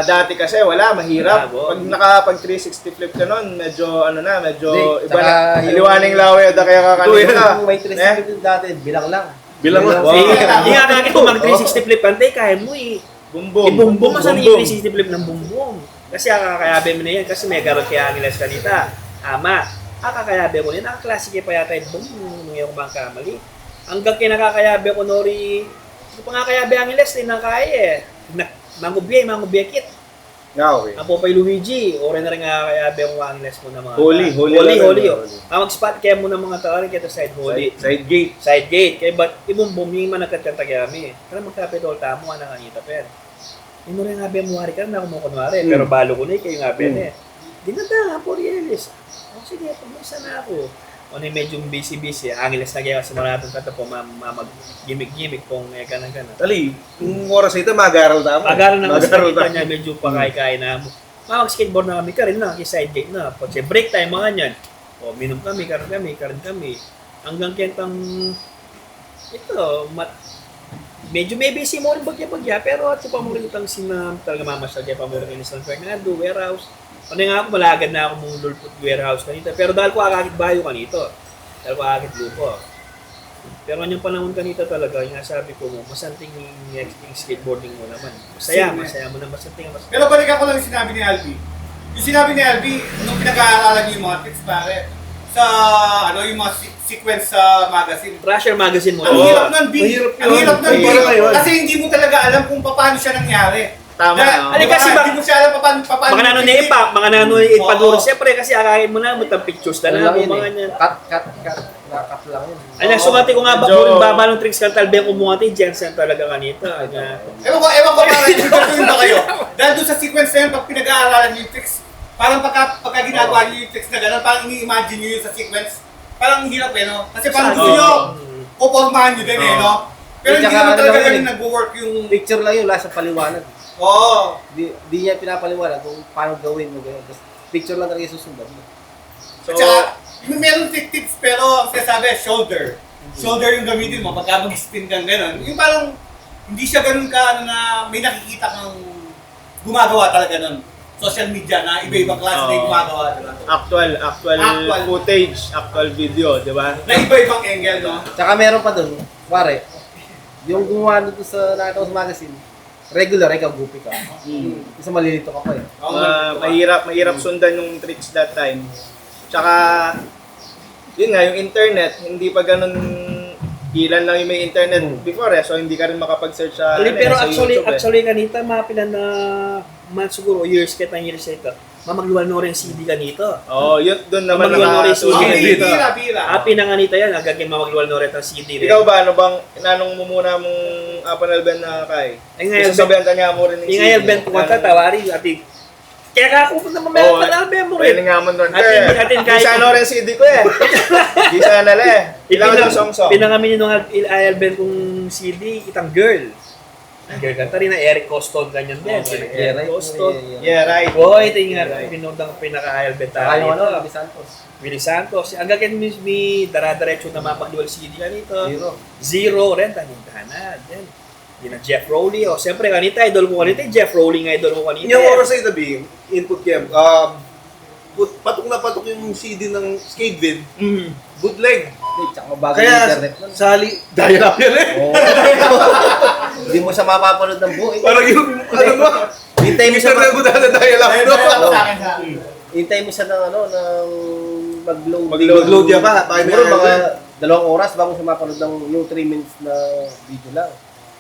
Dati kasi wala, mahirap. Bravo. Pag nakapag 360 flip ka nun, medyo medyo Hindi, iba saka na. yung- Aliwaning laway, da kaya kakanina. Yung may 360 dati, bilang lang. Bilang lang. Hindi nga kakit kung mag 360 flip ante, kaya mo Bumbum. ibumbong sa yung 360 flip ng bumbong. Kasi kakayabe mo na yan kasi may garot kaya Angeles kanita. Ama, kakayabe mo na yan. Nakaklasike pa yata yung bumbong yung mga kamali. Hanggang kinakakayabe ko nori, ito pa nga kayabe Angeles, hindi na kaya eh. Mangubye kit. Okay. Ang Popeye Luigi, ore na rin nga kayabe ang Angeles mo na mga... Holy Holy. lang. Mag-spot kaya mo ng mga tao rin kaya side holy. Side gate. Side gate, kaya ba't ibumbum yung mga nagkatagami. Kaya magkapitol tamo ka na kanita, pero. Hindi mo rin nga ba muwari ka na kumukunwari, pero balo ko na kayo nga ba eh. Di na ta, Porielis. O sige, pag-usa na ako. O na medyo busy-busy, Angeles na kaya kasi maratong kata po, mag-gimmick-gimmick kung ka na. Tali, yung oras ito, mag-aaral tamo. Agaran na kasi Mag-aaral nakita tamo. niya, medyo pakay-kaya na mo. Mag-skateboard na kami, karin na, side gate na. Pag siya break time, mga niyan. O, minum kami, karin kami. Hanggang kentang, medyo may busy mo rin bagya-bagya, pero at pa mo rin itang sinam, talaga mamasyal kaya pa mo rin San Fernando, warehouse. Ano nga ako, malagad na ako mong lulpot warehouse kanito. Pero dahil ko akakit bayo kanito. Dahil ko akakit lupo. Pero kanyang panahon kanito talaga, yung sabi ko mo, masanting yung skateboarding mo naman. Masaya mo na masanting. Pero balik ako lang yung sinabi ni Albi. Yung sinabi ni Albi, nung pinag-aaralan niyo yung mga tricks pare, sa yung mga sequence sa magazine. Trasher Magazine mo. Ang hirap nun, B. Mahirap Ang yun. hirap nun, B. Mahirap yun. Kasi hindi mo talaga alam kung paano siya nangyari. Tama. Ano kasi ba- Hindi mo siya alam paano Mga nano na ipa, mga nano na ipaduro. Siyempre kasi akain mo na, matang pictures na Ano na, lang yun mga eh. niyan. Cut lang yun. Ay, sumati ko nga ba, Medyo- kung baba ng tricks kantal, ben kumungati, Jensen talaga kanito. Ewan ko parang nagtutuloy ba kayo? Dahil doon sa sequence na yun, pag pinag-aaralan niyo yung tricks, parang pagka ginagawa niyo yung tricks na gano'n, parang ini-imagine niyo yun sa sequence, parang hirap eh, no? Kasi parang gusto niyo, pupormahan niyo din eh, no? Pero hindi Tsaka naman ano talaga naman ganun eh. nag-work yung... Picture lang yun, wala sa paliwanag. Oo. Di niya pinapaliwanag kung paano gawin mo ganyan. Tapos picture lang talaga yung susundan mo. At saka, meron tips pero ang sinasabi, shoulder. Shoulder yung gamitin mo pagka mag-spin kang gano'n. Yung parang, hindi siya ganun ka na may nakikita kang gumagawa talaga nun. Social media na iba-ibang klase na yung gumagawa. Diba? Actual footage, actual video, di ba? Na iba-ibang angle, no? Tsaka meron pa dun, pare, yung gumawa doon sa nakita ko sa magazine, regular, ikaw gupi ka. Isa malilito ka pa eh. Mahirap sundan yung tricks that time. Tsaka, yun nga, yung internet, hindi pa ganun ilan lang yung may internet before so hindi ka rin makapag-search sa, Pero sa YouTube, actually kanita, mapilan na months siguro, years ito, mamagluwal no rin CD kanito. yun doon naman Mamagluwal no rin CD Okay, kanito. bira. Pinang kanita yan, agagin mamagluwal no rin ang CD rin. Ikaw ba, ano bang, inanong mo muna mong panalben na kay? Ay ngayon, Sasabihan ka niya mo rin ng yung ngayon, Ben, kung tawari, ati, kaya ka ako naman meron pa namin mo rin. Pwede nga mo doon. Atin kahit- Isa rin CD ko eh. Isa na le. Ilang yung song-song. Pinangamin nung Albert kong CD, itang girl. Ang girl kanta rin na Eric Coston, ganyan din. Yeah, Eric right. Coston. Yeah, right. Boy, ito yung pinundang pinaka-Albert Tsaka yung tayo. Willie Santos. Willie Santos. Ang gagan mi dara-diretso na mapagdual CD ka nito. Zero. Zero rin, tanindahan na. Then, Yun na Jeff Rowley. O, siyempre, kanita, idol ko kanita. Jeff Rowley nga idol ko kanita. Yung oras ay tabi, input cam. Patok na patok yung CD ng Skatevid. Bootleg. Tsaka mabagal yung Kaya internet nun. sali, dial-up yan eh. Oo. Hindi mo siya mapapanood ng buo. Parang yung, ano mo, Hintay mo siya internet mo na dial-up Ayun no? na sa akin sa Hintay mo siya ng mag-load. Mag-load yan pa. Siguro mga 2 oras bago siya mapanood ng yung 3 minutes na video lang.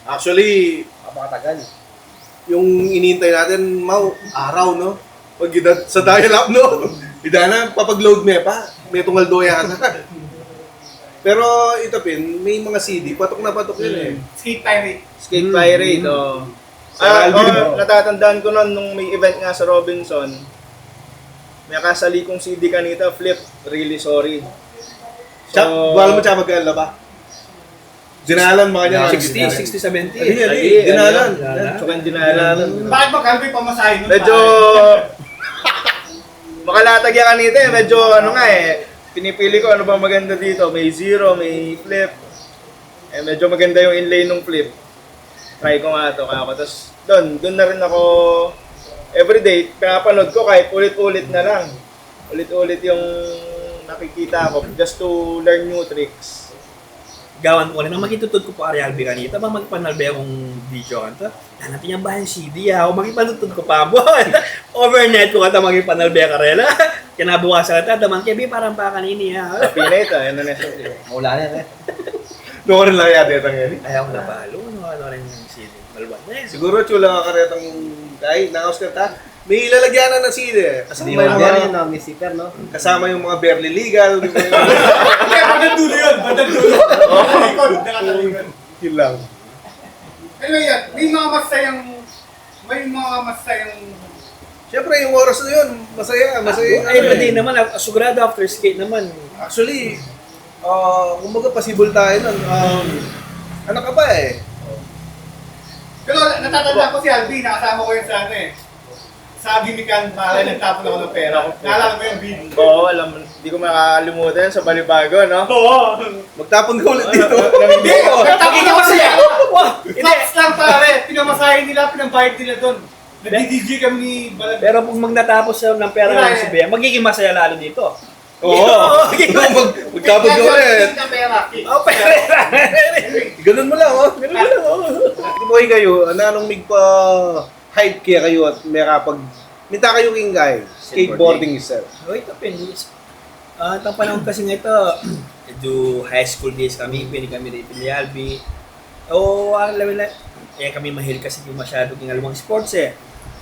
Actually, Napakatagal. yung inintay natin, araw, no? Pag sa dial-up, no? Idana, papag-load mo pa. May tungal doya yata. Pero ito pin, may mga CD, patok na patok yun eh. skate pirate. Skate Pirate, oh. Sa Alvin, Natatandaan ko nun, nung may event nga sa Robinson, may kasali kong CD kanita, Flip, Really Sorry. Bawal mo siya mag-alala ba? Dinalan mga niya. 60, 70. Dinalan. Tsaka dinalan. Bakit ba kalbi pamasahin nun? Medyo makalatag yan kanita eh. Medyo ano nga eh. Pinipili ko ano ba maganda dito. May zero, may flip. Eh medyo maganda yung inlay ng flip. Try ko nga ito kako. Tapos doon na rin ako everyday. Pinapanood ko kahit ulit-ulit na lang. Ulit-ulit yung nakikita ko just to learn new tricks. Gawan ko rin. Nang magitutod ko po Arialbi kanita, magpanalbe akong video kanto. Hanapin yung bahay CD ha. O magipantutod ko pa mo. Overnight ko kata magippanalbe ka rin. Kinabukasan ka, daman kebi parang pa kanini ha. Pinita, yan na nasa. Maula na yan eh. Doon rin lang yata itang yan. Ayaw ko na palo. Ano rin yung CD. Maluwan na eh. Siguro chula ka karetang kahit nakaus ka ta. May lalagyanan ng CD eh. Hindi Kasama mo yung yan mga, yun, no? May zipper, no? kasama yung mga barely legal. Hindi, bandang dulo yun. Bandang dulo. Nakalikod. Nakatalikod. Yun lang. Anyway, yan. May mga masayang Siyempre yung oras na yun, masaya. Ay, pwede naman. Asugurado after skate naman. Actually, kumbaga pasibol tayo nun. Ano ka ba eh? Pero natatandaan ko si Alvin, nakasama ko yun sa ano eh. Sa gimikan, para nagtapon ako ng pera. Naalala mo yung video? Oo, alam mo, hindi ko makakalimutan yan sa Balibago, no? Oo. Magtapon ka ulit dito. Hindi, nagtapon ako siya. Hindi. Facts lang pare, pinamasahin nila, pinambayad nila doon. Nag-DJ kami ni Balag. Pero pag magtatapos siya ng pera ng si Bea, magiging masaya lalo dito. Oo. Magtapon ka ulit. Pera. Oh, pera. Ganun mo lang, oh. Ganun mo lang, oh. Di ba kayo, anong hype kaya kayo at may kapag minta kayo king guy, skateboarding itself. Oh, ito pinis. Itong panahon kasi nga ito, medyo high school days kami, pwede kami dito ni Albi. Alam mo na, kami mahil kasi yung masyado kingalawang sports eh.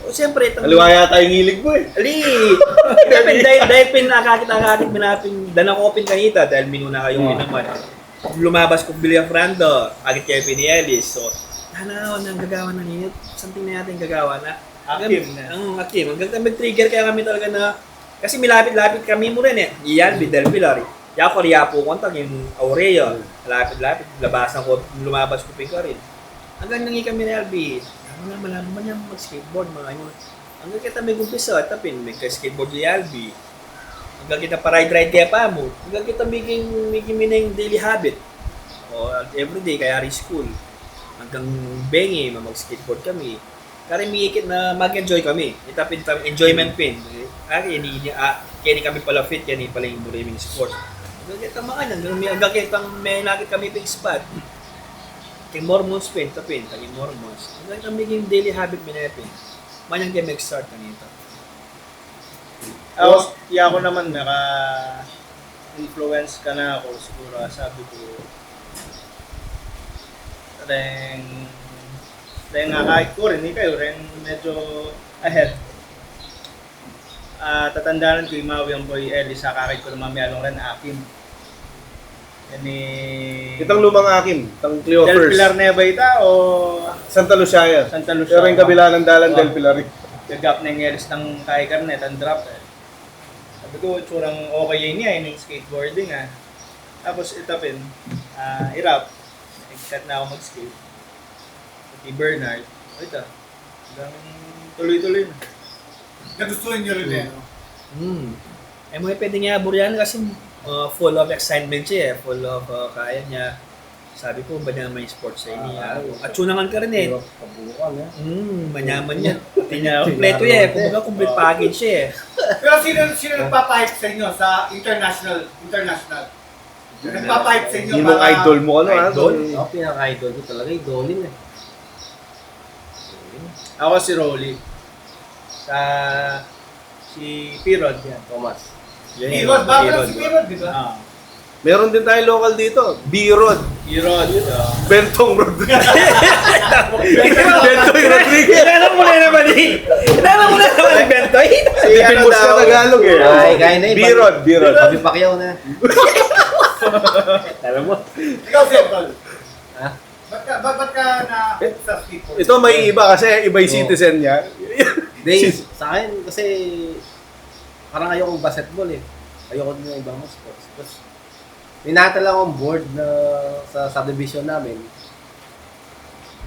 O siyempre, itong... Aliwa yata yung hilig mo eh. Ali! dahil pinakakit minapin, danakopin kanita dahil minuna kayong minaman. Lumabas ko Billy Frando, agit kayo Pinielis. So, nang gagawa na ninyo, something na natin gagawa na. Akim na. Ang akim. Hanggang mag-trigger kaya kami talaga na, kasi milapit-lapit kami mo rin eh. Iyan, Del Pilar. Yapo kontak yung Aureo. Lapit-lapit, labasan ko, lumabas ko pa rin. Hanggang nangi kami ni Albi. Malaman mo niya mag-skateboard, mga yun. Hanggang kita may gumpisa, tapin, may skateboard ni Albi. Hanggang kita pa-ride-ride kaya pa mo. Hanggang kita may yung daily habit. O, everyday, kaya school. Hanggang bengi, mag-skateboard kami. Kaya miikit na mag-enjoy kami. Itapin enjoyment pin. Kaya ni kami pala fit, kaya ni pala yung maraming sport. Hanggang kita mga hanggang kita may nakit kami ping spot. Kay Mormons pin, tapin, kay Mormons. Hanggang kita maging daily habit minapin. Manyang kayo mag-start kanito. Ako naman naka-influence ka na ako siguro. Sabi ko, Then nga kahit ko rin, kayo rin medyo ahead. Tatandaan ko yung Maui ang Boy Ellis sa kakait ko na mamiyalong rin akin. Yan Itang lumang akin, itang Cleo Del first. Pilar Nevaita o Santa Lucia. Santa Lucia. Pero yung kabila ng dalan Del Pilar. Gagap na yung Ellis ng Kai Carnet, ang drop eh. Sabi ko, tsurang okay yun niya, yung skateboarding ah. Tapos itapin, irap. Nag-cut na ako mag-skate. Pati Bernard, ito. Tuloy-tuloy na. Nagustuhan nyo rin eh. May pwede niya aburihan kasi full of excitement siya eh. Full of kaya niya. Sabi ko, banyaman yung sports sa iniya. At sunangan ka rin eh. Kabukan, eh. Manyaman yan. Pati niya, kompleto yan eh. Kumbaga, complete package siya eh. Pero sino nagpapahype sa inyo sa international? Nagpapahype sa inyo Yun ang idol mo, ano, ha? Idol? Ako pinaka-idol ko talaga, idolin eh. Ako si Rolly. Si Pirod yan. Thomas. Pirod, bago lang si Pirod, di ba? Meron din tayo local dito, B-Rod. Pirod. Bentong Rodriguez. Bentong Rodriguez. Alam mo na naman eh. Alam mo na naman ni Bentoy. Si ano Pimpos ka daw, Tagalog eh. Ay, kaya na yun. B-Rod. Sabi Pacquiao na. Alam mo. Ikaw, Sentol. Ha? Ba't ka na sa skateboard? Ito may iba kasi iba yung citizen niya. Days, sa akin kasi parang ayoko basketball eh. Ayoko din ng ibang sports. Tapos, minata lang akong board na sa subdivision namin.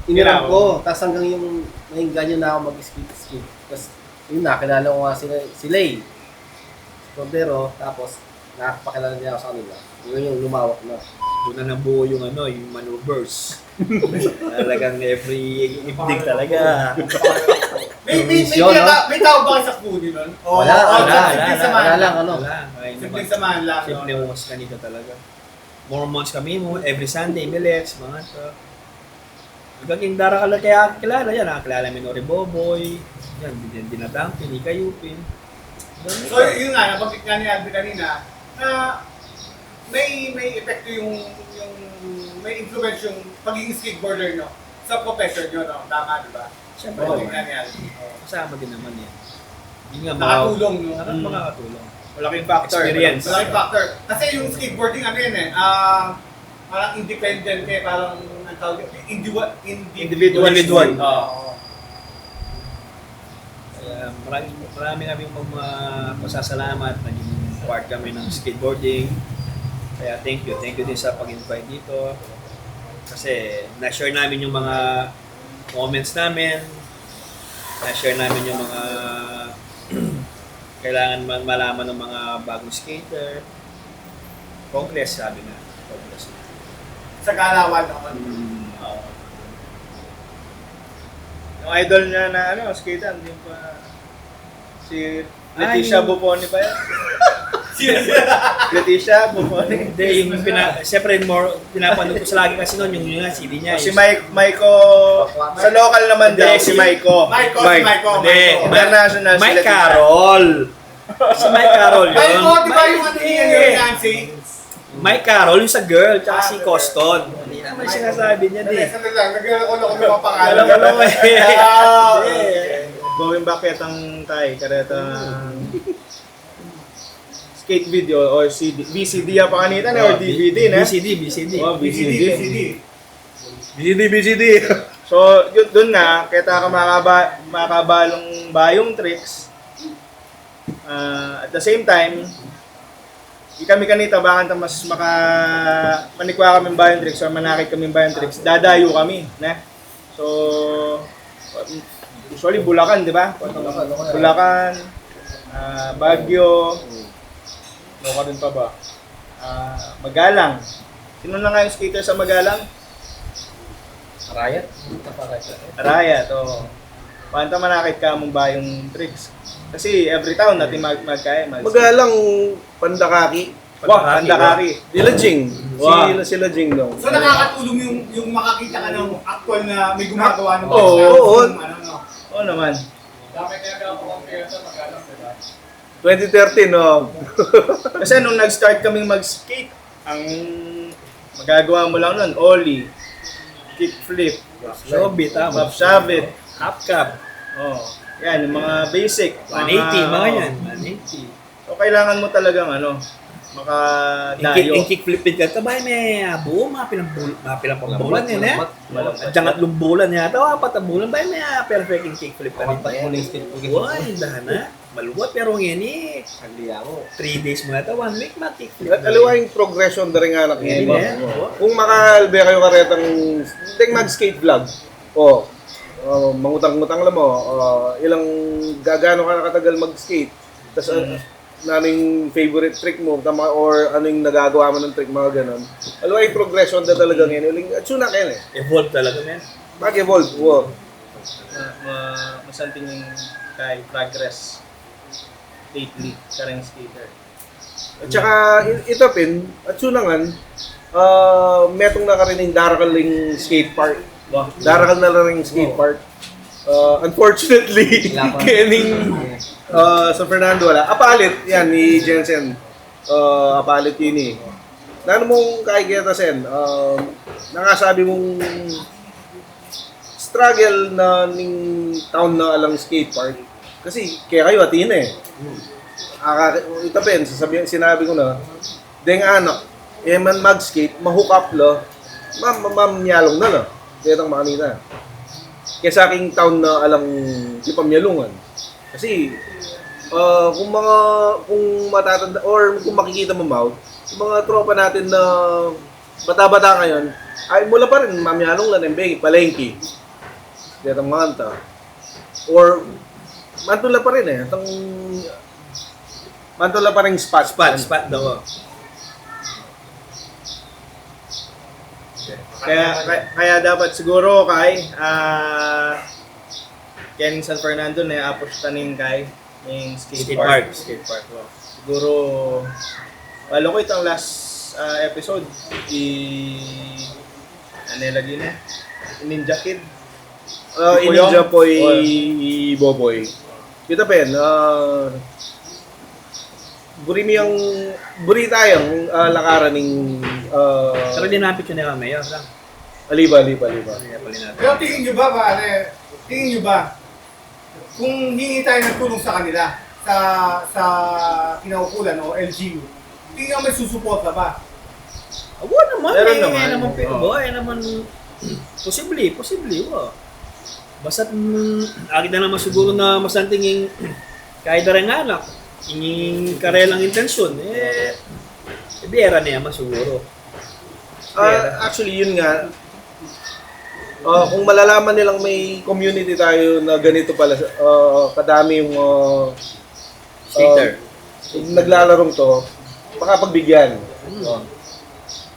Iniram ko, tapos hanggang yung naingganyo na ako mag-skate. Tapos, yun na, kilala ko nga si Lay. Si Cordero, tapos nakapakilala niya ako sa kanila. Yun yung lumawak na. Doon na nabuo yung yung maneuvers. Talagang every evening talaga. May tawag ba kayo sa Kuni nun? Wala lang, ano. Simpleng samahan lang. Simple was kanito talaga. Mormons kami mo, every Sunday, Milets, mga ito. Hanggang dara ka kaya kilala yan, nakakilala mi Nori Boboy, yan, dinadampi, ni Kayupin. So yun nga, nabanggit nga ni Albi kanina, na may epekto yung may influence yung pagiging skateboarder nyo sa profession nyo, no? Tama, di ba? Siyempre, Nabanggit nga ni Albi. kasama din naman yan. Yun nga, Nakatulong, no? Makakatulong. malaking factor. Experience. Malaking factor. Kasi yung skateboarding, ano yan eh, parang independent eh, parang ang tawag yun, Individual. Oo. Marami kami pasasalamat, naging part kami ng skateboarding. Kaya thank you din sa pag-invite dito. Kasi na-share namin yung mga moments namin, na-share namin yung mga kailangan malaman ng mga bagong skater. Progress, sabi nga. Progress. Sa Kalawan naman. Yung idol niya na skater, hindi pa si Leticia Bufoni pa yan. Leticia Bufoni. Hindi, yung siyempre pinapanood ko sa lagi kasi noon, yung CD niya. Si Maiko, sa local naman daw, si Maiko. Maiko. International, si Mike Leticia. Carroll. Si Mike Carroll yun. Ay, di ba yung ano yung Nancy? Mike Carroll, yung sa girl, tsaka si Coston. Hindi naman sinasabi niya din. Sandali lang, nag-ulo ko ng mga pangalan. Alam mo naman eh. Going back etang tayo, kareta skate video or CD. VCD pa kanita na or DVD na? BCD. Oh, BCD. BCD. So, yun doon na, kaya ka makabalong bayong tricks. At the same time, kami kanita baka mas manikwa kami bayong tricks or manakit kami bayong tricks, dadayo kami, na. So, usually Bulacan, di ba? Bulacan, Baguio, loka rin pa ba? Magalang. Sino na nga yung skater sa Magalang? Arayat? Arayat, oo. Paano manakit ka mong bayong tricks? Kasi every town natin magkaya. Magalang Pandakaki. Wow, Pandakaki. Sila Jing. Wow. Sila Jing daw. So nakakatulong yung makakita ka ng actual na may gumagawa ng Oo. Oo naman. Dami kaya daw ako compare sa Magalang, diba? 2013, no? Kasi nung nag-start kaming mag-skate, ang magagawa mo lang nun, ollie, kickflip, Showbit, pop shavit, half cab, oh, yan, yung mga basic. 180, mga yan. 180. So, kailangan mo talagang makadayo. Yung kickflipin ka, kabay may buo, mga pambulan yun eh. At jangat lumbulan yata, apat ang bulan, bay may perfect yung kickflip ka rin. Uy, dahana. Maluwat, pero ngayon eh. 3 days mo na ito, 1 week ma-kickflip. At aliwa yung progression na rin nga nakikiba. Yeah. Kung makalbe kayo karetang mag-skate vlog, mangutang-ngutang lang mo, ilang gagano ka nakatagal mag-skate, tapos ano yung favorite trick mo, tama, or ano yung nagagawa mo ng trick, mga ganun. Alam mo, yung progression na talaga ngayon. Uling, at suna kayo eh. Evolve talaga, men. Mag-evolve. Wow. Masanting yung kay progress lately, karang skater. At saka, ito pin, at sunangan, metong nakarinig darakaling skate park. Darakal na lang yung skate park. Unfortunately, Wala pa. Kening San Fernando wala. Apalit, yan, ni Jensen. Apalit yun eh. Nano mong kakikita, Sen? Nakasabi mong struggle na ning town na alang skate park. Kasi kaya kayo atin eh. Ito pen, sinabi ko na, deng anak, man mag-skate, mahook up lo, mamyalong na lo. Kaya itong makanina. Kaya sa aking town na alang di pamyalungan. Kasi, kung matatanda, or kung makikita mo, Mau, yung mga tropa natin na bata-bata ngayon, ay mula pa rin, mamyalong lang, embeng, palengke. Kaya itong manta. Or, mantula pa rin eh. Itong, mantula pa rin spot. Spot daw. Kaya dapat siguro kay Ken San Fernando na approach tanin kay yung skate park. Skate park. Oh. Siguro walo ko itong last episode ano lagi na? Ninja Kid. Ininja po Boboy. Kita pen, buri tayong lakaran ng Pero dinapit yun na mayor lang. aliba. Kaya pali natin. Pero tingin nyo ba, pare, tingin nyo ba, kung hingi tayo ng tulong sa kanila, sa kinaukulan o LGU, tingin nyo may susuporta ba? Awa naman, Meron eh. naman. Naman, Oo. naman, posible, wa. Basta, agad na naman siguro na masanting yung kahit na rin anak, yung karelang intensyon, biyera niya mas siguro. Actually, yun nga. Kung malalaman nilang may community tayo na ganito pala, kadami yung Skater. naglalarong to, baka pagbigyan.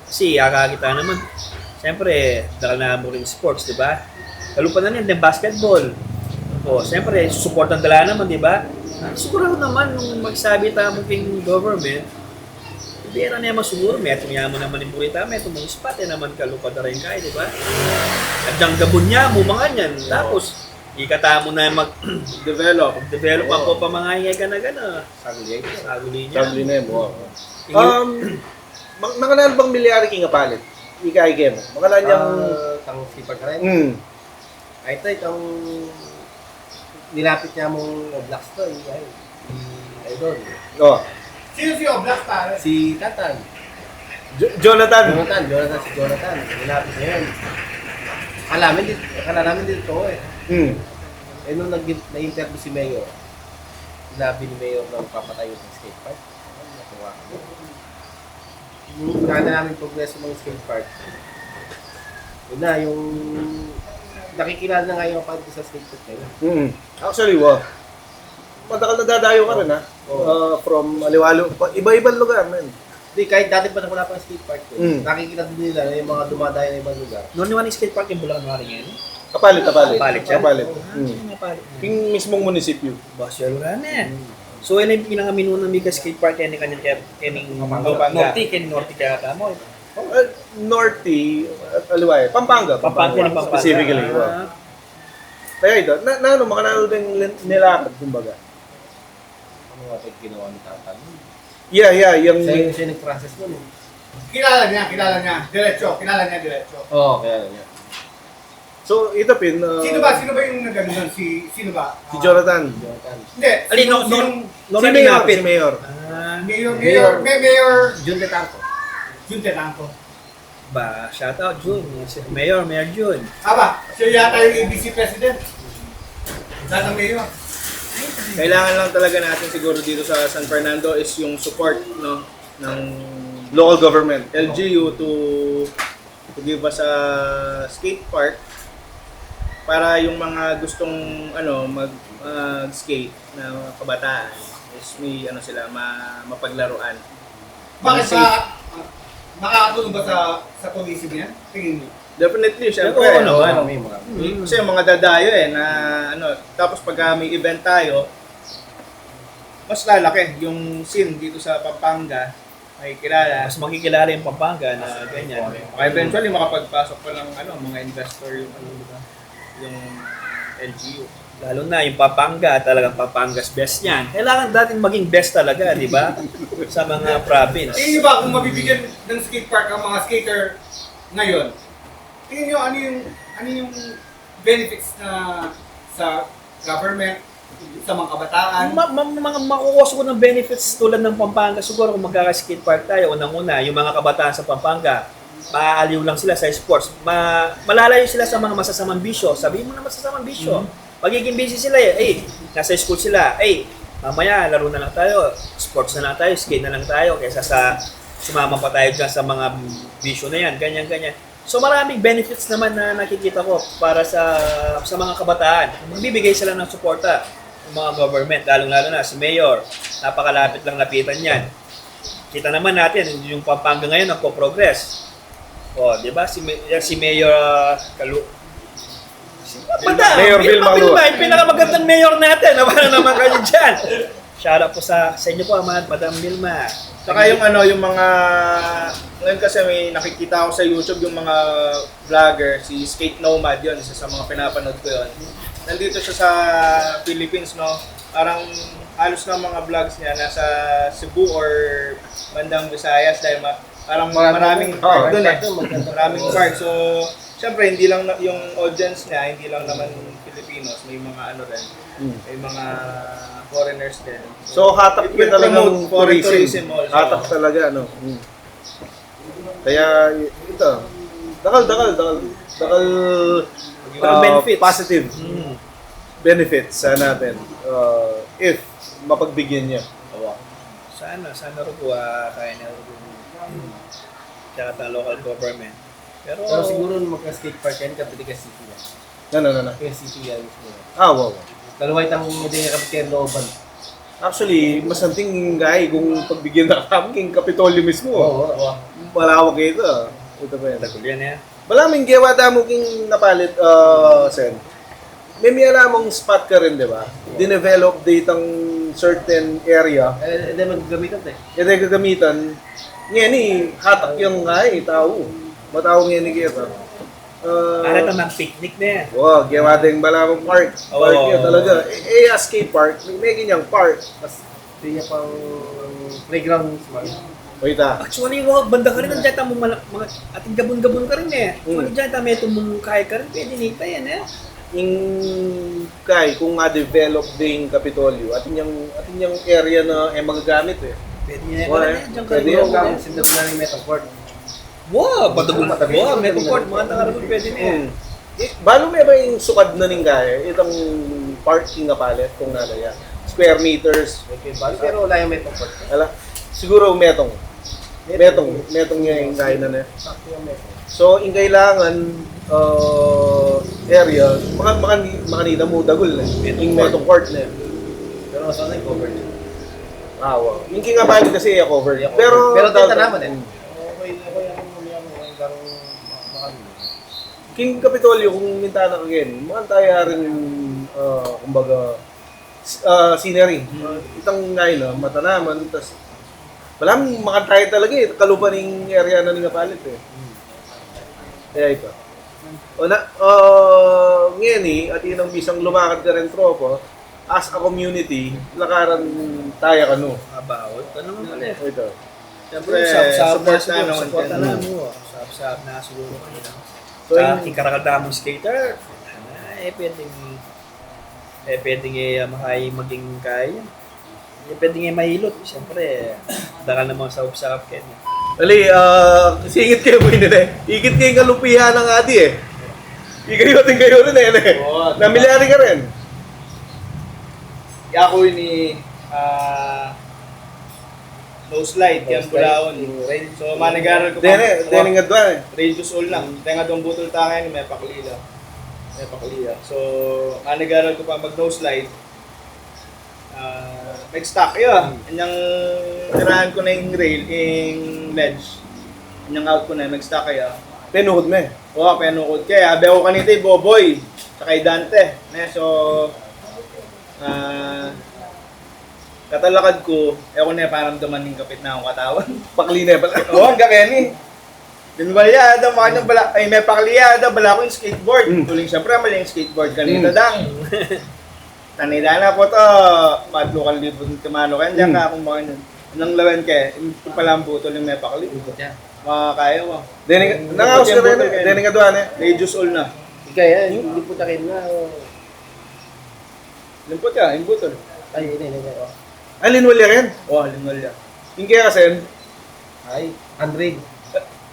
Kasi kita naman, siyempre, dahil na mo rin sports, di ba? Lalo pa na yung basketball. Siyempre, susuportan dala naman, di ba? Siguro naman, nung magsabi tayo ng government, pera niya siguro, may niya mo naman yung burita, may itong mga spot, naman kalupad na rin kayo, di ba? At diyang gabon niya mo, mga yan. Tapos, ikata mo na Develop. develop ang po pamangayay ka na gana. Saguli niya. Sabi na yun. Mga bang milyari king palit? Ika-igem. Mga niyang... Tang sipag ka rin. Ay, ito, itong nilapit niya mong blocks to, idol. Sino si Oblak, pare? Si Tatan. Jonathan. Si Jonathan. Nilapit niya yun. Akala namin dito eh. Nung na-interview si Mayor, sinabi ni Mayor na papatayo ng skate park. Natuwa kami. Yung kaya namin progreso ng skate park, yun na, yung nakikilala na nga yung kapatid sa skate park na yun. Actually, matagal na dadayo ka rin ha. From Aliwalo. Iba-ibang lugar, man. Hindi, kahit dati pa na wala pang skate park yun. Nakikita din nila na yung mga dumadayo na ibang lugar. Noon naman yung skate park yung Bulacan nga rin ngayon. Kapalit. Kapalit siya? Kapalit. Napalit. Yung mismong munisipyo. Basya lugar na. So, yun yung pinangaminunan ng skate park yan kaning Pampanga. Norte kaya ka mo. Norte, Aliway. Pampanga. Pampanga. Specifically. Kaya ito, mga nanood din nilakad, kumbaga. Ano nga ito ginawa ni Tatan? Yeah, yung... Siya nag-process nun. Kilala niya. Diretso. Oo, kaya niya. So, ito pin... Sino ba yung nagano nun? Sino ba? Si Jonathan. Hindi. Alin, Si Mayor. Mayor Jun Tetanco. Jun Tetanco. Ba, shout out Jun. Mayor Jun. Siya yata yung ABC President. Dahil ang Mayor. Kailangan lang talaga natin siguro dito sa San Fernando is yung support ng Local government. LGU to give us a skate park para yung mga gustong mag skate na mga kabataan is may ano sila, mapaglaruan. Bakit ba, makakatulong ba sa tourism yan? Tingin mo? Definitely, syempre. Oo naman. May mga Kasi yung mga dadayo na ano, tapos pag may event tayo, mas lalaki yung scene dito sa Pampanga ay kilala. Mas makikilala yung Pampanga na ganyan. Baka eventually makapagpasok pa ng ano, mga investor yung ano, diba? Yung LGU. Lalo na yung Pampanga, talagang Pampanga's best yan. Kailangan dating maging best talaga, di ba? Sa mga province. Tingin nyo ba kung mabibigyan ng skate park ang mga skater ngayon? Tingin nyo ano yung benefits na sa government, sa mga kabataan? Mga makukuha ko ng benefits tulad ng Pampanga, siguro kung magkaka-skate park tayo, unang-una, yung mga kabataan sa Pampanga, maaaliw lang sila sa sports. Malalayo sila sa mga masasamang bisyo. Sabihin mo na masasamang bisyo. Magiging busy sila nasa school sila. Mamaya, laro na lang tayo, sports na lang tayo, skate na lang tayo, kaysa sa sumama pa tayo dyan sa mga bisyo na yan, ganyan-ganyan. So maraming benefits naman na nakikita ko para sa mga kabataan. Magbibigay sila ng suporta ng mga government, lalong-lalo na si Mayor. Napakalapit lang lapitan yan. Kita naman natin, yung Pampanga ngayon nagpo-progress. Di ba? Si Mayor Mayor Vilma Lua. Yung pinakamagandang mayor natin. Naman naman kayo dyan. Shout out po sa inyo po, Madam Vilma. Saka yung ano, yung mga ngayon kasi may nakikita ako sa YouTube yung mga vlogger, si Skate Nomad yun, isa sa mga pinapanood ko yun. Nandito siya sa Philippines, no? Parang halos na mga vlogs niya nasa Cebu or bandang Visayas dahil parang maraming park doon Maraming park. So, syempre hindi lang yung audience niya, hindi lang naman Filipinos, may mga ano rin. May mga foreigners din. So, hatak It will yun talagang promote foreign tourism. also. Hatak talaga, ano. Kaya, ito, dakal benefits. positive benefits sa natin if mapagbigyan niya. Sana rin po kaya na rin tsaka ng local government. Pero siguro nung magka-skate park yan, kapit ka city yan. No. Kaya city yan mismo. Wow. Dalawa itang hindi niya kapit kayo looban. Actually, mas anting guy kung pagbigyan na kami Kapitolyo mismo. Oo. Malawak ito. Ito pa yan. tagol yan Malaming gawa damo king napalit, Sen. May alam mong spot ka rin, di ba? Dinevelop ditang certain area. Hindi magagamitan tayo. Ito yung gagamitan. Ngayon hatak yung tao. Matao ngayon kita. para ito ng picnic na yan. Wow, gawa din Balamang Park. Park Oo. yun talaga. skate park, may ganyang park. Tapos hindi niya pang playground. Wait Actually, banda ka rin, nandiyan tayo mga ating gabon-gabon ka rin Actually, dyan tayo may tumungkay ka rin, pwede nita yan yung kung ma-develop din Kapitolyo, atin yung area na magagamit Pwede niya Wala yan. Diyan ka Pwede rin. yun. Sindag na ng Metaport. Wow, padagol. Wow, may support. Mga tangaragol pwede na yan. Balo may ba yung sukad na ning gaya? Itong parking nga palit kung nalaya. Square meters. Pero wala yung Metaport. Ala, siguro metong niya yung gaya na na. Sakto yung Metaport. So, yung kailangan area, makanita mo dagol na. Yung metong court na. Pero sana yung covered. Wow. Yung king nga palit kasi cover. Pero tinta naman Okay lang King Kapitolyo, kung mintana ka again, makantaya rin kumbaga, scenery. Itang ngayon, matanaman, tas malamang makantaya talaga kalupa ng area na nga palit Kaya ito. Ngayon at yun ang bisang lumakad ka rin tropo, as a community, lakaran tayo kano. Bawal. Ano naman Ito. Siyempre, support na lang mo. Sab na siguro kanina. So, Sa ikarakal mong skater, pwedeng makay maging kaya. Pwedeng mahilot. Siyempre, daka naman sa sarap kayo. Ali, singit kayo mo yun Ikit kayo kalupihan ng adi Ikayotin kayo rin Namilyari ka rin. ako ni low slide, yan bulaon. So, manigaral ko Dene nga doon radius all lang. Tenga doon butol tangan, may paklila. So, manigaral ko pa mag no slide. nag-stock yun. Anyang tirahan ko na yung rail, yung ledge. Anyang out ko na, nag-stock kayo. Pinuhod mo eh. Oo, penukod kaya. Habi ako kanita yung Boboy. Tsaka yung Dante. So, katalakad ko, ako na parang dumaning kapit na akong katawan. Pakli na pala. Oo, hanggang Kenny. Dinbalya, daw makanya bala, ay may pakliya, daw bala ko yung skateboard. Tuling siyempre, mali yung skateboard kanina dang. Tanida na po to, madlukang libon kamano kan diyan ka kung mga nang lawan ka, ito pala ang butol yung may pakli. Makakaya mo. Nangawas ka rin eh. Deni nga doon eh. Reduce all na. Kaya, hindi po takin na. Limpot ka, yung butol. Ay, hindi. Ay, linwalya rin. Oo, linolya. Yung kaya kasi, Ay, 100.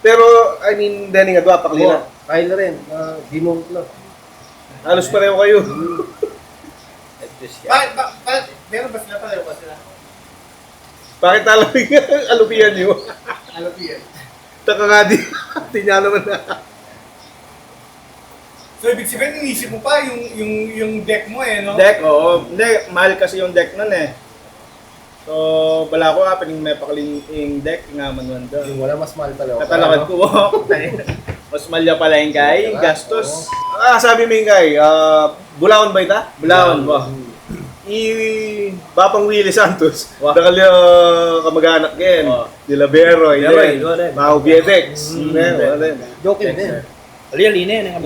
pero, I mean, deni nga doon, pakli na. Kaya na rin. Dinong na. Halos pareho kayo. Meron ba sila pala? Ba sila? Bakit alupian nyo? Ano yan? Taka nga di. Tinya naman na. So, ibig sabihin, inisip mo pa yung deck mo eh, no? Deck, oo. Hindi, mahal kasi yung deck nun eh. So, bala ko piling may pakaling yung deck, nga manuan doon. Yung wala mas mahal pala. Katalakad ko, mas malya pala yung guy, gastos. Sabi mo yung guy, Bulaon ba ita? Bulaon ba? Bapang Willie Santos. Wah. Dakal kamag-anak gen. Wah. Nila Bero, Leroy, Leroy. Mau Biedex. Joke din. Real ine ang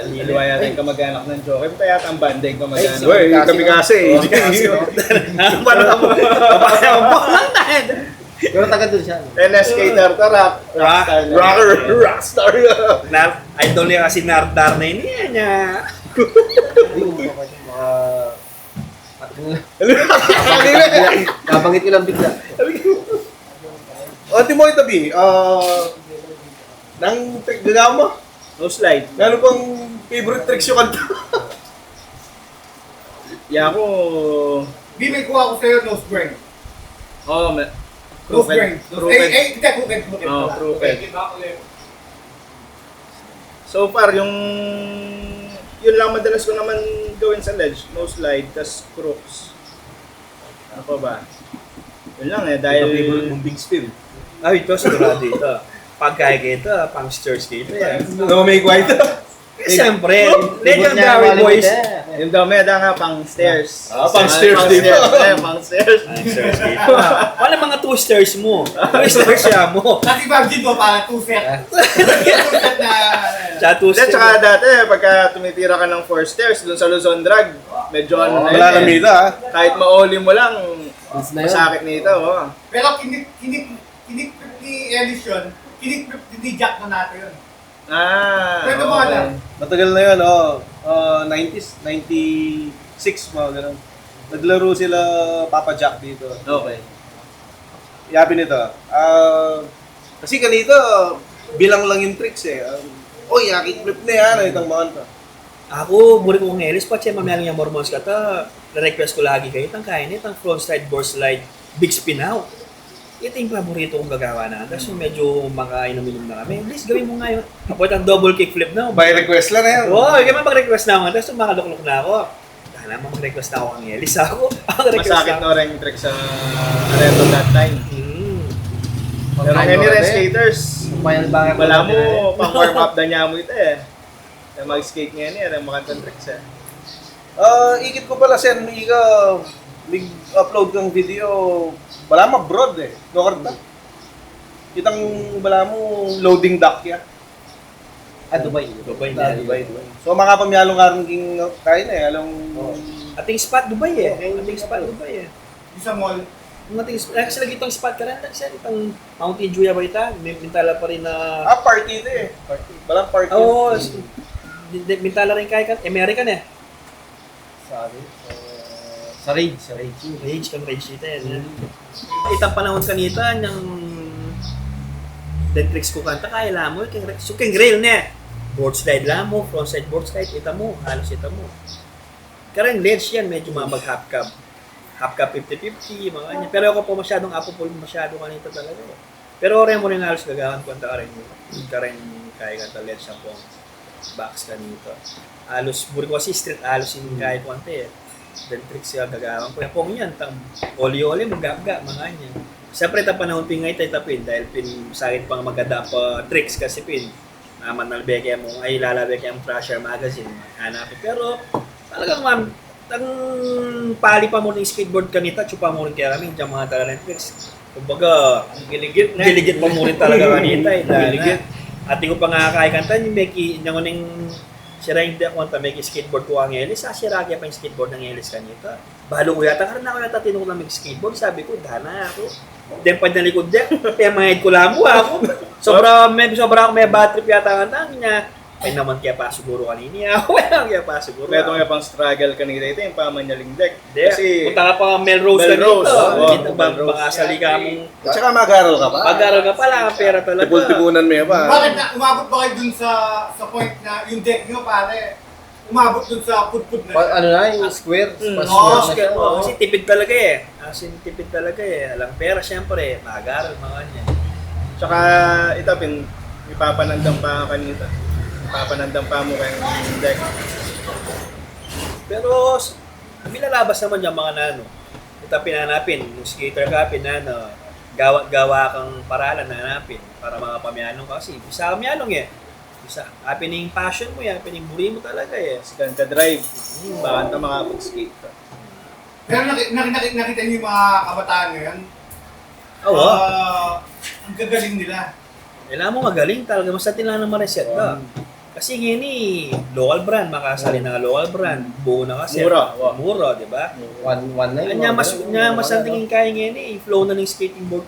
Iliwaya rin kamag-anak ng Joker. Kaya ang bandeng kamag-anak. Uy, kami kasi. Paano ka mo? Lang tayo. Pero taga doon siya. NS skater to, Rocker, rockstar. Idol niya kasi Nardar na yun niya. Babangit ko lang bigla. O, Timo Itabi, nang gagawa mo, No slide. gano'n pang favorite tricks yung kanta? Ya ako... Di may kuha ko sa'yo, nose grind. Oo, Nose grind. Crooked. Hindi, crooked. Oo, crooked. Iba ulit. So far, yung... Yun lang madalas ko naman gawin sa ledge. No slide, tas crooks. Ano pa ba? Yun lang eh, dahil... mong big spin. Ay, ito, sigurado ito. Pagkaya kita, pang stairs dito yan. No, make white. Siyempre, legendary boys. Yung dami, nga pang stairs. Pang stairs dito. Pang stairs. Pang stairs dito. Wala mga 2 stairs mo. 2 stairs siya mo. Kasi imagine mo, parang 2 set. 2 set na... Tsaka 2 Then, stairs. tsaka dati, pagka tumitira ka ng 4 stairs dun sa Luzon Drag, medyo ano na yun Wala eh. na mida. Kahit mauli mo lang, Mas na yun. masakit nito. Oh. Pero kinik ni Ellis yun, kinik ni Jack na natin yun. Pwede mo alam. Matagal na yun, 90s, 96, mga ganun. Naglaro sila Papa Jack dito. Okay. Yabi nito. Kasi kanito, bilang lang yung tricks eh. Oy, yakit flip na yan, itang mga to. Ako, buri ko ng Elis, pa siya mamayalang yung Mormons ka ta. Na-request ko lagi kayo, itang kaya nito, itang frontside, board slide, big spin out. Ito yung paborito kong gagawa na. Tapos yung medyo makainom-inom na kami. Please, gawin mo nga yun. Tapos ang double kickflip na. By request lang na yan. Oo, kaya mag-request na ako. Tapos makaluklok na ako. Dahil naman mag-request na ako kang Elis ako. Masakit na rin yung trick sa Areto that time. Pero ngayon rin skaters, wala mo, pang warm up na niya mo ito eh. Kaya mag-skate ngayon eh, ang makantang tricks eh. Ikit ko pala, Sen, ikaw, upload kang video, wala mo broad eh. No karta. Kitang wala mo loading dock ya. Dubai. Dubai na. Dubai. So makapamyalong karong king kain eh, along Ating spot Dubai eh. Ating spot Dubai eh. Sa mall. Yung ating spot, kasi lagi itong spot ka rin. Kasi itong Mountain Dew ba ito? May mintala pa rin na... party ito eh. Party. Walang party. Oo, mintala rin kaya ka. American eh. Sa Rage. Rage kang rage dito eh. Itang panahon kanita ng dead tricks ko kanta, kaya lang mo, so keng rail na board slide lang mo, frontside board slide, ita mo, halos ita mo. Karang ledge yan, medyo mamag half cup 50-50, mga ganyan. Pero ako po masyadong masyado kanita talaga eh. Pero rin mo rin halos gagawan ko kanta karang kaya kanta ledge na po box kanito. Halos, buri ko kasi street halos yung kaya ko kanta eh. Then tricks siya gagawin ko. Pong yan, oli-oli, magagga, mga yan. Siyempre, panahon pingay tayo tapin dahil sa akin pang maganda pa tricks kasi naman nalbeke mo, ay lalabeke ang Thrasher Magazine, hanapin. Pero talagang ma'am, ang pali pa mo ng skateboard kanita, chupa mo rin kaya kami, dyan mga talent tricks. Kumbaga, giligit pa mo rin talaga kanita. Giligit. At hindi ko pa nga kakakanta, yung Meki, yung sira hindi ako ang may skateboard ko ang Elis, sira kaya pa yung skateboard ng Elis kanita. Balo ko yata, karoon ako natatinong na mag-skateboard, sabi ko, dana ako. Then pag nalikod niya, kaya mahid ko lang ako. Sobra ako may bad trip yata ang niya. Ay naman kaya pa siguro kanina. Well, kaya pa siguro. Ito nga pang struggle kanina ito, yung pamanyaling deck. Kasi, punta ka pa Melrose Melrose, kanito. Melrose. Baka sali ka mong... At saka mag-aral ka pa. Pag-aral ka pala, pera talaga. Tipul-tipunan mo yan pa. Bakit na umabot ba kayo dun sa point na yung deck nyo pare, umabot dun sa put-put na? Ano na, yung square? Kasi tipid talaga eh. As in, tipid talaga eh. Alang pera syempre, mag-aral mga kanya. Tsaka ito, ipapanandang pa kanina. Ipapanandang pa mo kayong deck. Pero, milalabas naman yung mga nano. Ito pinanapin, yung skater ka, gawa kang paralan na hanapin para mga pamyanong ka. Kasi bisa kamyanong eh. Bisa, happening passion mo yan, happening buri mo talaga eh. Kasi ka drive, baka na makapag-skate ka. Pero nakita niyo yung mga kabataan ngayon? Oo. Ang gagaling nila. Kailangan mo magaling talaga, basta tinanong mo reset ka. Kasi ngayon local brand, makasali na local brand, buo na kasi. Mura, Mura, di ba? One night. Kanya mas ang tingin kaya ngayon flow na ng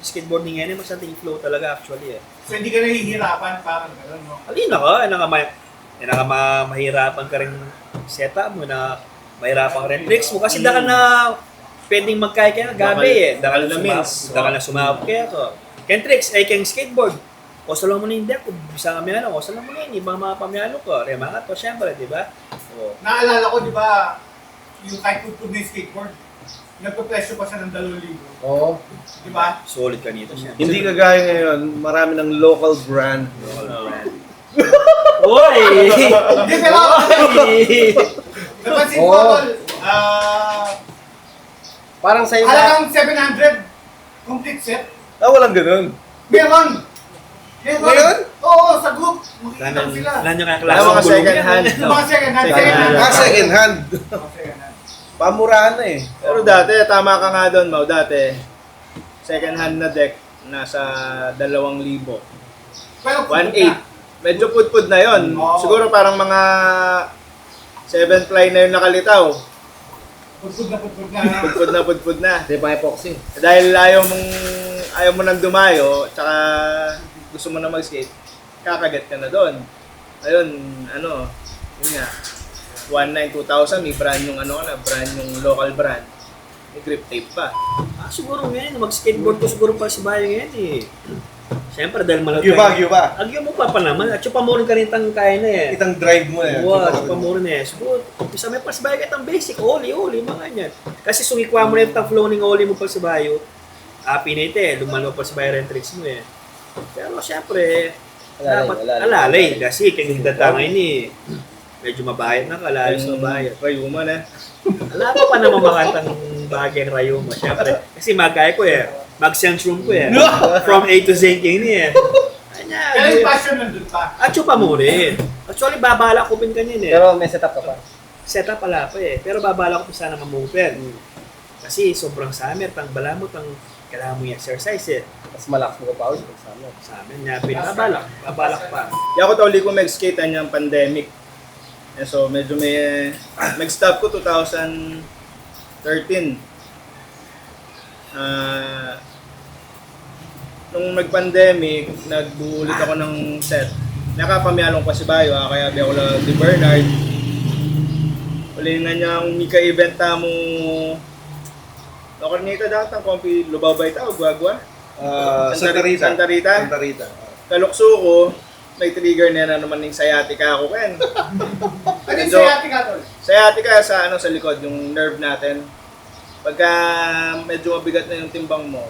skateboarding ngayon, mas ang tingin flow talaga actually eh. So hindi ka nahihirapan parang gano'n, no? Alina ka, mahirapan ka rin setup mo na mahirapan ka rin tricks mo kasi daka na pwedeng magkaya kaya gabi eh. Daka na sumabot kaya ko. Ken tricks ay ken skateboard. Kosa lang mo na yung deck, bisa kamyano, kosa lang mo na yun, ibang mga pamyano ko, remangat to, syempre, di ba? Oo. Naalala ko, di ba, yung kahit put na yung skateboard, nagpa-presyo pa siya ng 2,000. Oo. Di ba? Solid kanito siya. Hindi kagaya ngayon, marami ng local brand. Oy! Hindi, pero napansin ko, tol, Parang sa'yo halagang 700 complete set. Walang ganun. Meron! Meron? Oo, sa group. Makikita sila. Lan yung Mga kaklase second hand. Yung mga second hand. Second hand. Second hand. Second hand. Pamurahan na eh. Pero dati, tama ka nga doon, Mau. Dati, second hand na deck, nasa 2,000. Pero 1,800. Medyo pud-pud na yon. Oo. Siguro parang mga 7 ply na yung nakalitaw. putpud na. Pudpud na. Di ba epoxy? Dahil ayaw mo nang dumayo, tsaka gusto mo na mag-skate, kakagat ka na doon. Ayun, yun nga. 19,2,000, may brand yung brand yung local brand. May grip tape pa. Siguro ngayon, mag-skateboard ko siguro pa si Bayo ngayon eh. Siyempre dahil malaki. Agyo ba? Agyo mo pa naman. At chupa mo rin ka rin tang kaya na eh. Itang drive mo eh. Chupa mo rin eh. Siguro, isa may pasbayo ka itang basic. Oli, mga ganyan. Kasi sumikwa mo na itang flow ng oli mo pa si Bayo. Pinite eh. Lumalo pa si Bayo rin tricks mo eh. Pero siyempre, dapat alalay. Kasi kung datangay ni medyo mabayad na, alayos na bayad. Rayuma na. Alam ko pa naman makatang bagay ang rayo mo, syempre. Kasi magkaya ko eh. Mag-sense room ko eh. From A to Z yun eh. Pero yung passion nandun pa. At chupa mo rin. Actually, babala ko pin kanyan eh. Pero may setup ka pa. Setup pala pa eh. Pero babala ko pa sana mamupen. Kasi sobrang summer, tang bala mo, kailangan mo yung exercise eh. Mas malakas mo ka pa ulit sa amin. Sa amin nga, babalak pa. Di ako tauli ko mag-skate yung pandemic. So medyo mag-stop ko 2013. Nung nag-pandemic, nagbuulit ako ng set. Nakapamyalong pa si Bayo, kaya di ako lang di Bernard. Uli nga niyang Mika event mo. Ako nito dati ang kompi Lubabay tao, Guagua. Santa Rita. Santa Rita. Kalukso ko, may trigger na naman ng sciatica ako, Ken. Ano yung sciatica, tol? Sciatica sa likod, yung nerve natin. Pagka medyo mabigat na yung timbang mo,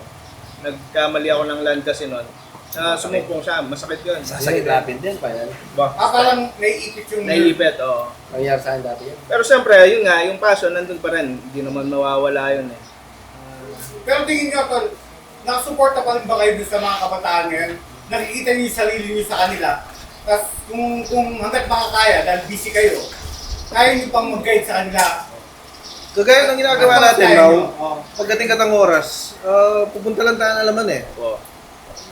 nagkamali ako ng land kasi nun. Sumumpong siya, masakit yun. Sasakit natin din pa yan. Parang naiipit yung... Naiipit, oo. Nangyari sa akin dati yan. Pero siyempre, yun nga, yung passion nandun pa rin. Hindi naman mawawala yun eh. Pero tingin nyo, tol, nakasuporta pa rin ba kayo dun sa mga kabataan ngayon? Nakikita niyo yung sarili niyo sa kanila. Tapos kung hanggat makakaya, dahil busy kayo, kaya niyo pang mag-guide sa kanila. Kagaya ng ginagawa Ano natin sa now, inyo? Oo. pagdating katang oras, pupunta lang tayo ng Alaman eh. Oo.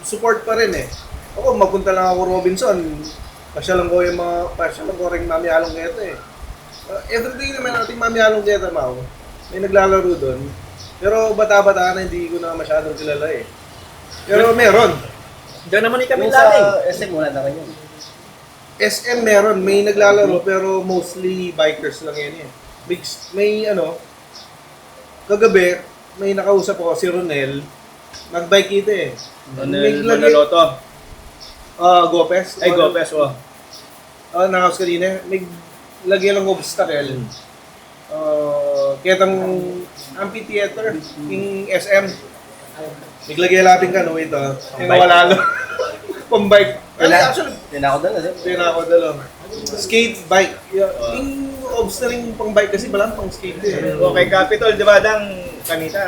Support pa rin eh. Ako, magpunta lang ako Robinson. Pasya lang ko rin Mami Along Geta eh. Everyday naman natin Mami Along Geta, Mau. May naglalaro doon. Pero bata-bata na hindi ko na masyadong kilala eh. Pero meron. Diyan naman kami Yung laling. sa SM, wala na rin yun. SM meron, may naglalaro pero mostly bikers lang yan eh. May kagabi, may nakausap ako si Ronel. Nagbike ito eh. Ronel Manaloto. Gopes. Ay, Gopes, oh. Nakaus kanina. May lagyan ng obstacle. Kitang amphitheater, yung SM. Naglagay natin ka, no, ito. Wala lang. Pambike. Actually, tinako skate bike. Yung obstacle pang bike kasi walang pang skate eh. Okay, Capitol, di ba, Dang, kanita,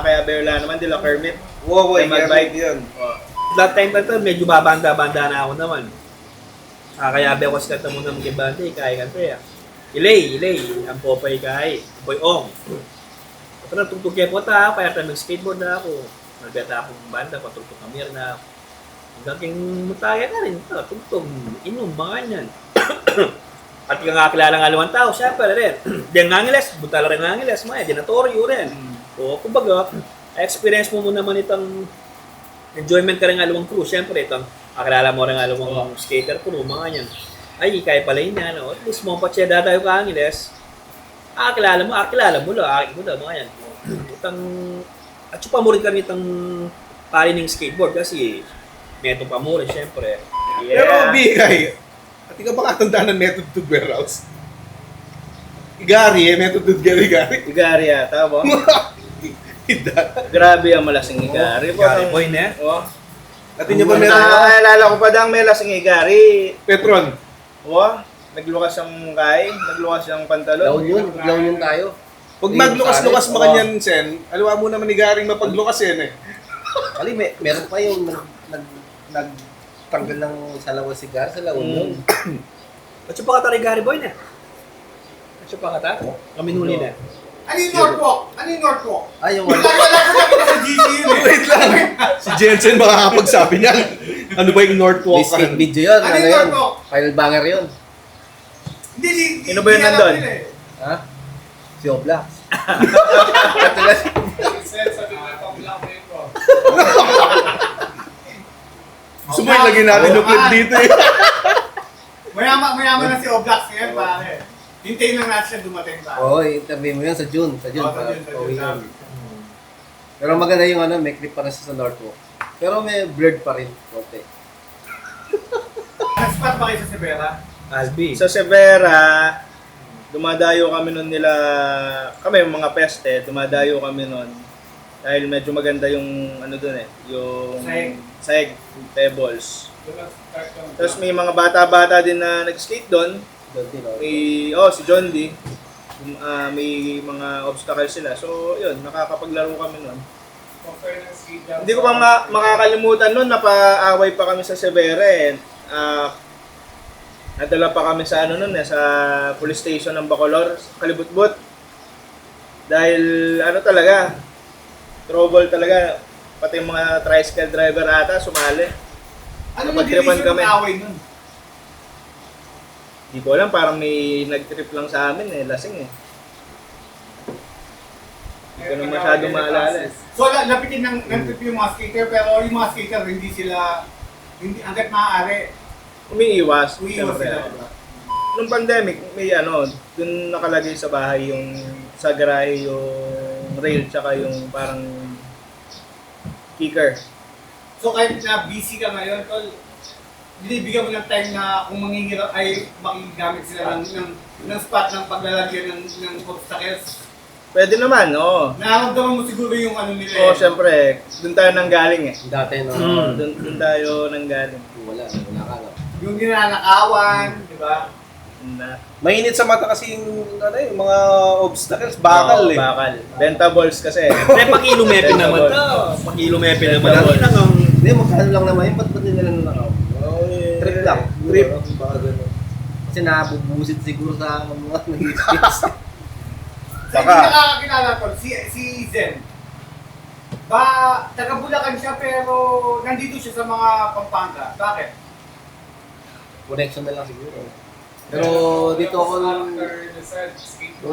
kaya Beola naman, dila Kermit. Wow, May mag-bike. yan. That time na to, medyo babanda-banda na ako naman. Kaya be ako sikat na muna mag-ibanda eh, kaya kanto eh. Ilay, ang popay kaya, boy ong. Ito na tugtog kaya po ta, kaya tayo mag-skateboard na ako. Nagbeta akong banda, patugtog kamir na. Hanggang mutaya na rin, tugtog, inom, mga ganyan. At yung kakilala nga lumang tao, syempre rin. Diyan ngangiles, buta lang rin ngangiles, mga dinatoryo rin. O, kumbaga, experience mo naman itong enjoyment ka rin nga lumang crew. Syempre, itong kakilala mo rin nga lumang skater crew, mga yan. Ay, kaya pala yun yan. At least mo pa siya dadayo ka ngangiles. Kakilala mo lang, mga yan. Itong, at yung pamurin ka rin itong pali ng skateboard kasi may itong pamurin, syempre. Pero bigay. At ikaw ba katandaan ng method to warehouse? Igari method to Gary. Igari yata, bo. Grabe ang malasing Igari. Gary boy na. Oh. At inyo ba meron Naalala ko pa Dang, may lasing Igari. Petron? Oh, naglukas ang kay, naglukas ang pantalon. Laon yun tayo. Pag maglukas-lukas mo kanyan, Sen, alawa mo naman ni Garing mapaglukas yan eh. Kali, meron pa yung nagtanggal ng salawang sigar sa laon yun. At yung pakatari Gary boy na. At yung pakata, kami huli na. Ano yung Northwalk? Ay, yung Wala ko nakita sa GC yun eh. Wait lang. Si Jensen makakapagsabi niya. Ano ba yung Northwalk? skate video yun. Ano Ano yung yun? Northwalk? Final banger yun. Hindi, Sino ba yun alam nandun? nila eh. Ha? Si Oblax. Gusto mo ilagay natin yung clip dito eh. Mayaman na si Oblax ngayon, pare. Hintayin lang natin siya dumating pa. Oo, interview mo yun sa June. Sa June. Oo, sa June, Pauwi sabi. yun. Pero maganda yung may clip pa rin siya sa Northwalk. Pero may blurred pa rin. Konti. Nag-spot ba kayo sa Severa? Albi. Sa Severa, dumadayo kami nun nila, kami mga peste, dumadayo kami nun. Dahil medyo maganda yung ano dun eh, yung Saeg, Pebbles. Tapos may mga bata-bata din na nag-skate doon. May, si John D. May mga obstacles sila. So, yun, nakakapaglaro kami nun. Hindi ko pa makakalimutan nun, napaaway pa kami sa Severa eh. Nadala pa kami sa sa police station ng Bacolor, Kalibutbut. Dahil talaga, trouble talaga. Pati yung mga tricycle driver ata sumali. Ano yung Napagtripan division kami. ng away nun? Hindi ko alam, parang may nag-trip lang sa amin lasing eh. Hindi ko na masyado maalala eh. So, lapitin ng trip yung mga skater, pero yung mga skater, hindi hanggat maaari, Umiiwas. umiiwas syempre. sila. Nung pandemic, may dun nakalagay sa bahay yung sa garahe yung rail tsaka yung parang kicker. So, kahit na busy ka ngayon, tol, binibigyan mo ng time na kung makigamit sila ng spot ng paglalagyan ng obstacles. Pwede naman, oo. Nararamdaman mo siguro yung ano nila. Oo, syempre, doon tayo nanggaling eh. Dati no, Doon tayo nanggaling. wala ka no. Yung ninanakawan, di ba? Na, Mainit sa mata kasi yung, ano, yung mga obstacles, bakal Oo, eh. Bakal. Ventables kasi. Hindi, pag-ilumepe naman to. Pag-ilumepe naman. Ang lang ang... Hindi, magkano lang naman yun, ba't nila nanakaw? Trip lang. Trip. Baka gano'n. Kasi nabubusit siguro sa mga nag-experience. Sa hindi nakakakilala ko, si Zen. Taga Bulacan siya pero nandito siya sa mga Pampanga. Bakit? Connection na lang siguro. Pero dito ako nung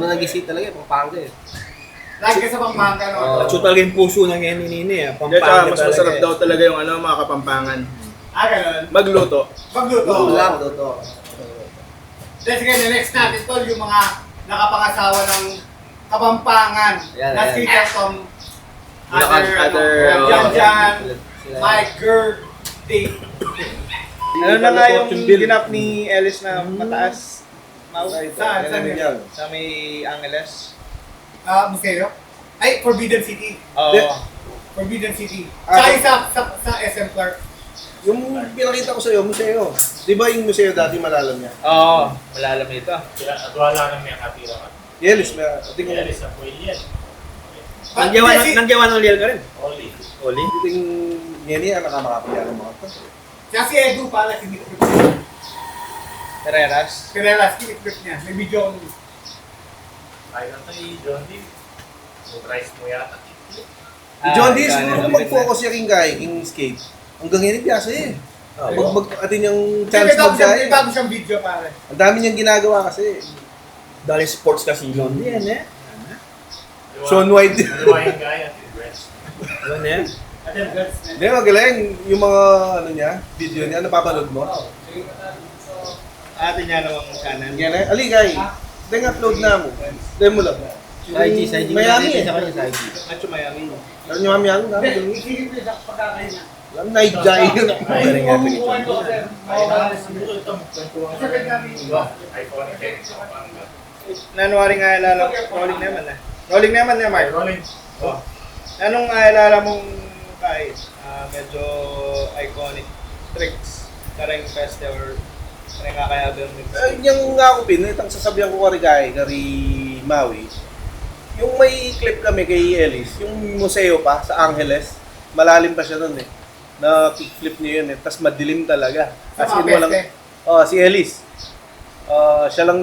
nag-isip talaga, Pampanga eh. Lagi ka sa Pampanga, no? Atso talaga yung puso ng yan ni Nini. Kaya Pampanga mas talaga. masarap daw talaga yung ano, mga Kapampangan. Ganun. Magluto. Magluto. Ito lang, totoo. Then sige, the next natin tol, yung mga nakapangasawa ng Kapampangan. Yan, Na yan. speaker from Other, Jan, Mike, Gerd, Dave. Ano na nga yung ginap ni Ellis na mataas? Mau? Saan? Saan yun? Sa may Angeles? Museo? Ay, Forbidden City. Oo. Forbidden City. Tsaka yung sa SM Clark. Yung pinakita ko sa'yo, museo. Di ba yung museo dati malalam niya? Oo. Malalam ito. At wala na may katira ka. Yelis, may ating Kaya sa Puilian. Nangyawan ng Liel ka rin. Oli. Oli. ating Nini, ang nakamakapagyan ng mga to. Siya si Edu pala, kinitrip Pereras. Pereras, kinitrip niya. May video ako. Kaya lang tayo, John D. Surprise mo yata. John D, siguro kung mag-focus siya king guy, king skate. Hanggang ngayon, piyasa eh. Mag-atin yung chance mag-guy. Bago siyang video pare. Ang dami niyang ginagawa kasi. Dahil sports kasi yun. Yan eh. Sean White. Ano yung gaya? Breast. Yan eh. Hindi, magaling. Yung mga ano niya, video niya, napapanood mo. Atin niya namang kanan. Yan eh. Ali, guy. Then upload na mo. Then mo lang. Sa IG. Miami eh. Sa kanya sa IG. Macho Miami. Ano yung Miami? Ano? Hindi, isilip niya sa pagkakain niya. Night Jai. Magaling nga pili. Ay, siguro ito. Kwentuhan ka rin. Iconic eh. Nanuwari nga ilala Rolling naman na. Rolling naman na, Mark. Rolling. Oh. Anong ilala mong kahit medyo iconic tricks? Karang feste or karang nga kaya doon? Yung nga ako pin, itang sasabihan ko kari Maui. Yung may clip kami kay Ellis, yung museo pa sa Angeles, malalim pa siya nun eh. Na kickflip niya yun eh, tas madilim talaga. Sa As in, mga walang, peste. si Ellis. Siya lang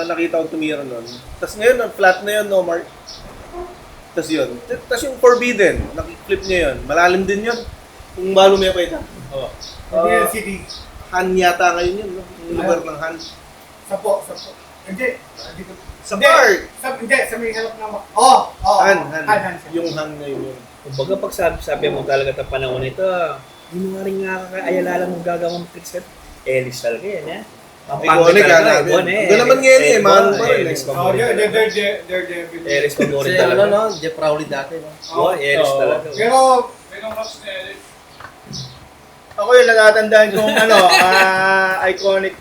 nakita ko tumira nun. Tas ngayon, ang flat na yun, no mark. Tas yun. Tas yung Forbidden, nakickflip niya yun. Malalim din yun. Kung malumaya pa ito. Oo. Forbidden City. Han yata ngayon yun, no? Yung lugar ng Han. Sapo. Hindi. Sa park! Hindi, sa may halap na Han. Han siya. Yung Han ngayon yun. Kumbaga pag sabi mo talaga ng panahon nito, hindi mo nga rin ayalala mong gagawang tricks ka. Ellis talaga yan eh. Iconic ka natin. Hanggang naman ngayon eh, mahal pa rin eh. Ellis Oh, paborito. Daredevil. Ellis paborito Kasi ano talaga. no, Jeff Rowley dati no. Oo, Ellis talaga. Pero, Ako yung natatandaan kong iconic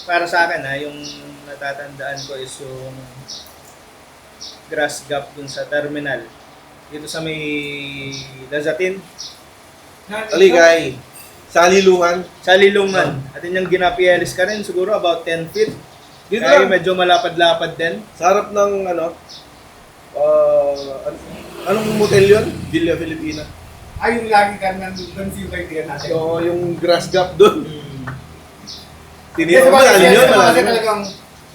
para sa akin yung natatandaan ko is yung grass gap dun sa terminal. Dito sa may Lazatin, Aligay. Sa Alilungan. sa Lilungan. At yung ginapielis ka rin siguro about 10 feet. Dito Kaya lang. medyo malapad-lapad din. Sa harap ng anong motel yun? Villa Filipina. ay yung lagi ka nandun yung kaibigan natin. So, yung grass gap doon. Kasi Tinira mo, alam yun, kasi malalim. talagang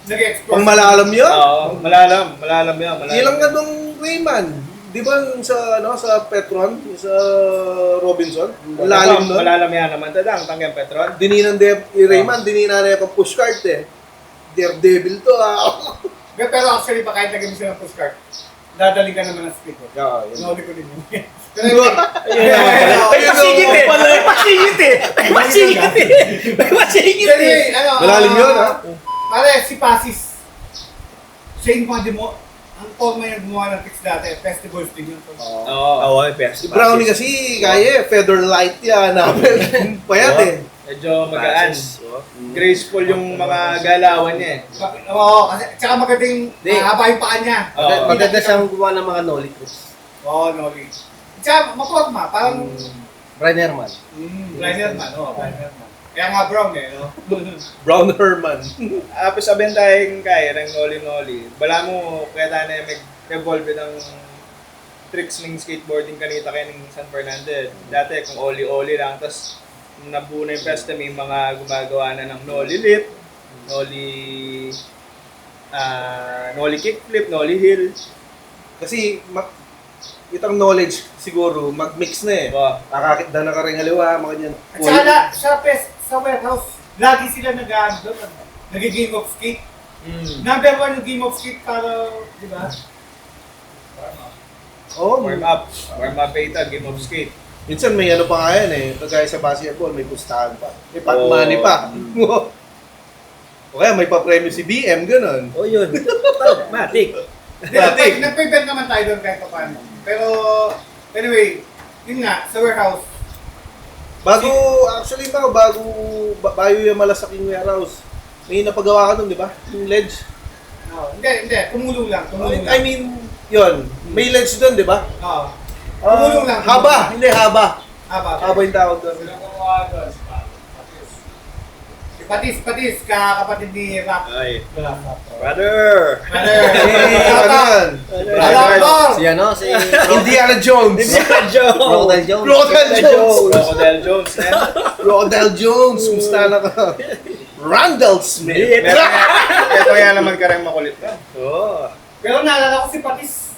nag-explore. Pang malalam yun? Oo, malalam yun. Ilang nga nung Rayman. Di ba yung sa Petron, sa Robinson? Ang lalim doon. Malalam yan naman. Tadang tanggang Petron. Dininan Rayman, dinina na yung pushcart eh. Daredevil to ah. Pero actually, pa kahit naging siya ng postcard, dadaling ka naman ng speaker. Yeah, yun. Nauli ko din yun. Pasingit eh! Pasingit eh! Pasingit eh! Pasingit eh! Malalim yun ha? Pare, si Pasis. Siya yung mga demo. Ang forma yung gumawa ng tricks dati. Festivals din yun. Oo, pes. Si Brownie kasi, kaya feather light yan. Payat eh. Medyo magaan. Graceful yung mga galawan niya eh. Oo, kasi tsaka magandang haba yung paa niya. Oo. Maganda siyang gumawa ng mga nollie tricks. Oo, Noli. Tsaka maporma, parang Brian Herman. liner man. Oo, liner man. Kaya nga brown eh, no? Brown Herman. Sabihin tayong kaya ng noli-noli. Bala mo, kaya tayo na mag-evolve ng tricks ng skateboarding kanita kayo ng San Fernando. Dati kung oli-oli lang, tapos nabuo na yung pesta, may mga gumagawa na ng noli lip, noli kickflip, noli hill. Kasi itang knowledge siguro mag-mix na eh. Diba? Nakakit na nakaringaliwa, mga ganyan. At saka sa warehouse, lagi sila nag-game of skate. Number 1 yung game of skate para, di ba? Oo, Warm up ito, game of skate. minsan may ano pa nga yan eh. Kagaya sa basketball, may pustahan pa. May pot Oo. money pa. O kaya may pa-premyo si BM, ganun. O yun. Matik. Nag-prevent naman tayo doon kahit paano. Pero, anyway, yun nga, sa warehouse, Bago yung malasaking warehouse, may napagawa ka dun, di ba? Yung ledge. hindi, tumulong lang. I mean, yun. May ledge dun, di ba? Oo. Tumulong lang. Haba, hindi haba. Haba. Haba yung tawag doon. Patis, kakapatid ni Rap. Ay. Brother! Si ano, si Indiana Jones. Crocodile Jones. Crocodile Jones. Crocodile Jones. Musta na ka? Randall Smith. Ito yan naman ka rin makulit ka. Oo. Pero naalala ko si Patis,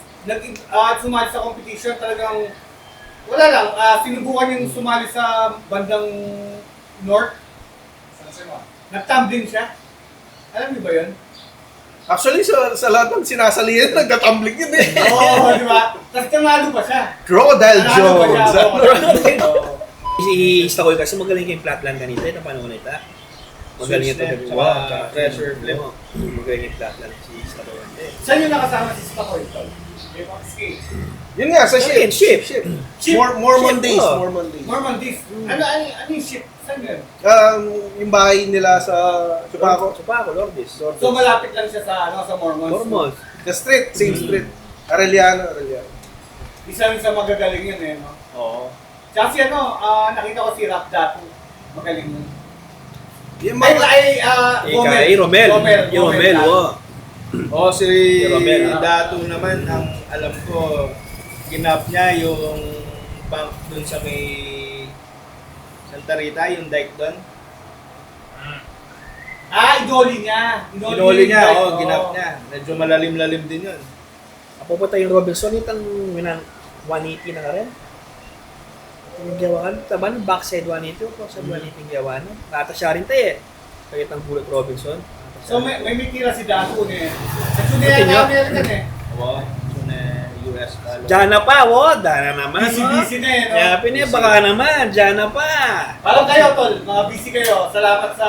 sumali sa competition, talagang, wala lang, sinubukan niyang sumali sa bandang North. Nag-tumbling siya. Alam niyo ba yun? Actually, sa lahat ng sinasalihan, nagkatumbling yun eh. Oo, di ba? Tapos nanalo pa siya. Crocodile Nanalo pa siya. Jones. Oo. Si Stakoy kasi magaling kayong flatland kanito. Ito panahon na ito. Magaling ito. Tsaka pressure flip. Magaling yung flatland si Stakoy. Saan yung nakasama si Stakoy? Skate. Yun nga, sa ship. Ship. Mormon Ship, days. oh. Mormon days. Mormon Days. Ano yung ship? Saan yun? Yung bahay nila sa Chupaco. Supaco, Lourdes. So malapit lang siya sa Mormons. Mormons. The street, same street. Arellano. Isa rin sa magagaling yun eh, no? Oo. Tsaka si nakita ko si Rap Datu. Magaling yun. Yung Kay Romel. Yung Romel, oo. Si Romel, Datu naman, ang alam ko, ginap niya yung bank dun sa may Santa Rita, yung dike dun. Idoli niya. Ginoli niya, ginap niya. Medyo malalim-lalim din yun. Pupunta yung Robinson, itang 180 na ka rin. Yung gawakan, taban, backside 180 o sa 180 yung gawakan. Nata siya rin tayo eh. Kaya itang Bullet Robinson. So may tira si Datu eh. Kasi niya American eh. Oo. So na US dollar. Diyan na pa, dana naman. Busy na eh, no? Kaya pinay, baka naman, diyan na pa. Parang kayo, Tol. Mga busy kayo. Salamat sa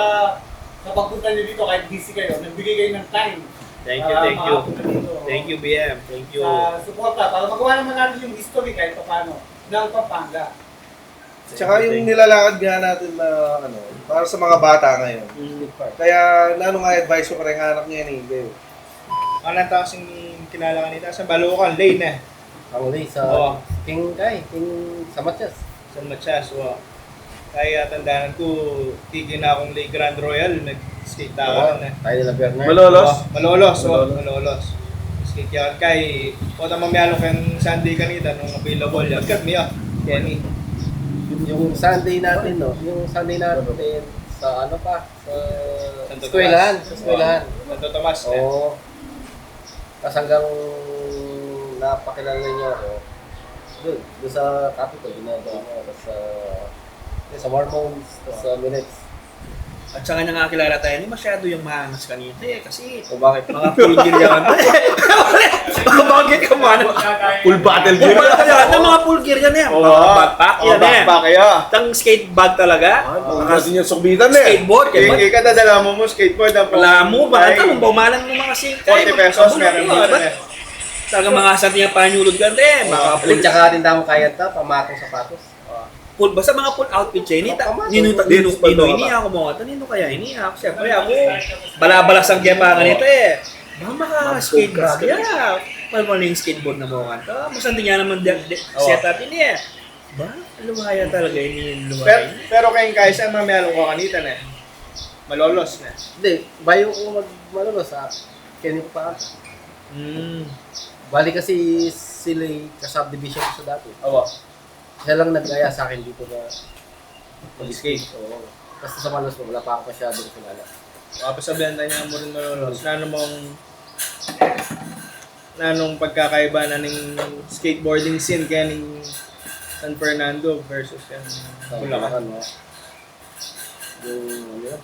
pagpunta niyo dito kahit busy kayo. Nagbigay kayo ng time. Thank you. makapunta dito. Thank you, BM. Thank you. Sa suporta. Para magawa naman natin yung history kahit paano ng Pampanga. Tsaka yung nilalakad nga natin na para sa mga bata ngayon. Kaya nga advice ko rin anak niya ni Dave. Ang natasing kilala kanita sa Balucan, Lane eh. Ang uli sa Oo. King Samatyas. Sa Machas, Kaya tandaan ko, tigil na akong Lake Grand Royal, nag-skate ako na. Tayo nila Bernard. Malolos? Malolos. Skate yan kay, o tamamyalo kayong Sunday kanita nung available, agad niya, Kenny. Yung Sunday natin, no? Yung Sunday natin sa sa Santo eskwelahan. Tomas. Sa eskwelahan. Santo Tomas. Oo. Tapos hanggang napakilala niyo ako, doon sa Capitol, ginagawa mo. Tapos sa Mormons, tapos sa Minutes. At saka nakakilala tayo, hindi masyado yung maangas kanito eh. Kasi O bakit? mga pulgir yan. Bakit ka man? Full battle Full gear. battle yan. Mga pulgir yan eh. Mga backpack yan eh. Backpack kaya. Tang skate bag talaga. Baka din yung sukbitan eh. Skateboard. Kaya kadadala mo skateboard ang Wala mo, baka ito, kung bumalang mo mga sing 40 pesos meron dito eh. Talaga mga sa tiyang panyulod ka rin. At saka din tamo kaya ito, pamatong sapatos. full, basta mga full outfit siya. Iniya ako mga ito. Nino kaya iniya ako. Siyempre ako, balabalas ang gepangan nito eh. Baka maka-skate ba? Kaya, malmaling skateboard na mga ito. Masanti nga naman setup ini eh. Ba? Lumaya talaga ini. Pero kayong guys, ang mamayalong ko kanita na. Malolos na. Hindi, bayo ko magmalolo sa Kenny pa. Bali kasi sila ka-subdivision ko sa dati. Oo. Siya lang nag-aya sa akin dito na Mag-skate. Oo. Basta sa Malos mo, wala pa ako masyadong kilala. Pasabihan na niya mo rin malolos. Nanong pagkakaiba na ng skateboarding scene kaya ng San Fernando versus yung Bulacan. No? Yung ano yun?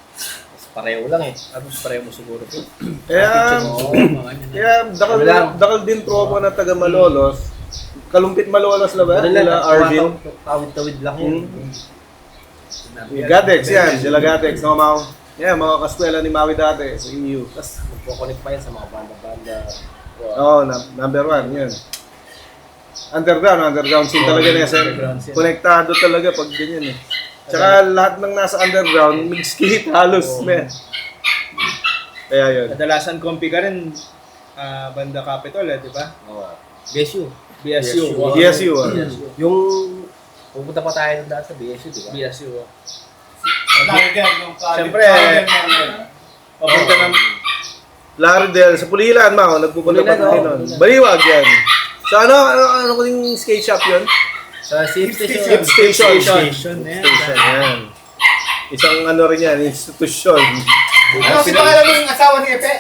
Mas pareho lang eh. Mas pareho mo siguro po. Kaya dakal din tropa na taga Malolos. Kalumpit Malolos na ba? Ano Nila Arvin. Tawid-tawid lang yun. Gatex yan, sila Gatex. Mga kaskwela ni Maui dati sa EU. Tapos magkoconnect pa yan sa mga banda-banda. Oo, number 1, yun. Underground scene talaga na SM. Konektado talaga pag ganyan eh. Tsaka lahat ng nasa underground, mag-skate halos. Kaya yun. Kadalasan kompi ka rin banda Capitol di ba? BSU. BSU. Yung pupunta pa tayo dahil sa BSU, di ba? BSU. Siyempre, Siyempre, papunta ng Laridel, sa Pulilan, nagpupunta pa tayo nun. Baliwag yan. Sa ano ko yung skate shop yun? Sa Safe Station. Skip Station. Station eh. Yan. Isang ano rin yan, institusyon. Ano, sino alam mo yung asawa ni Epe?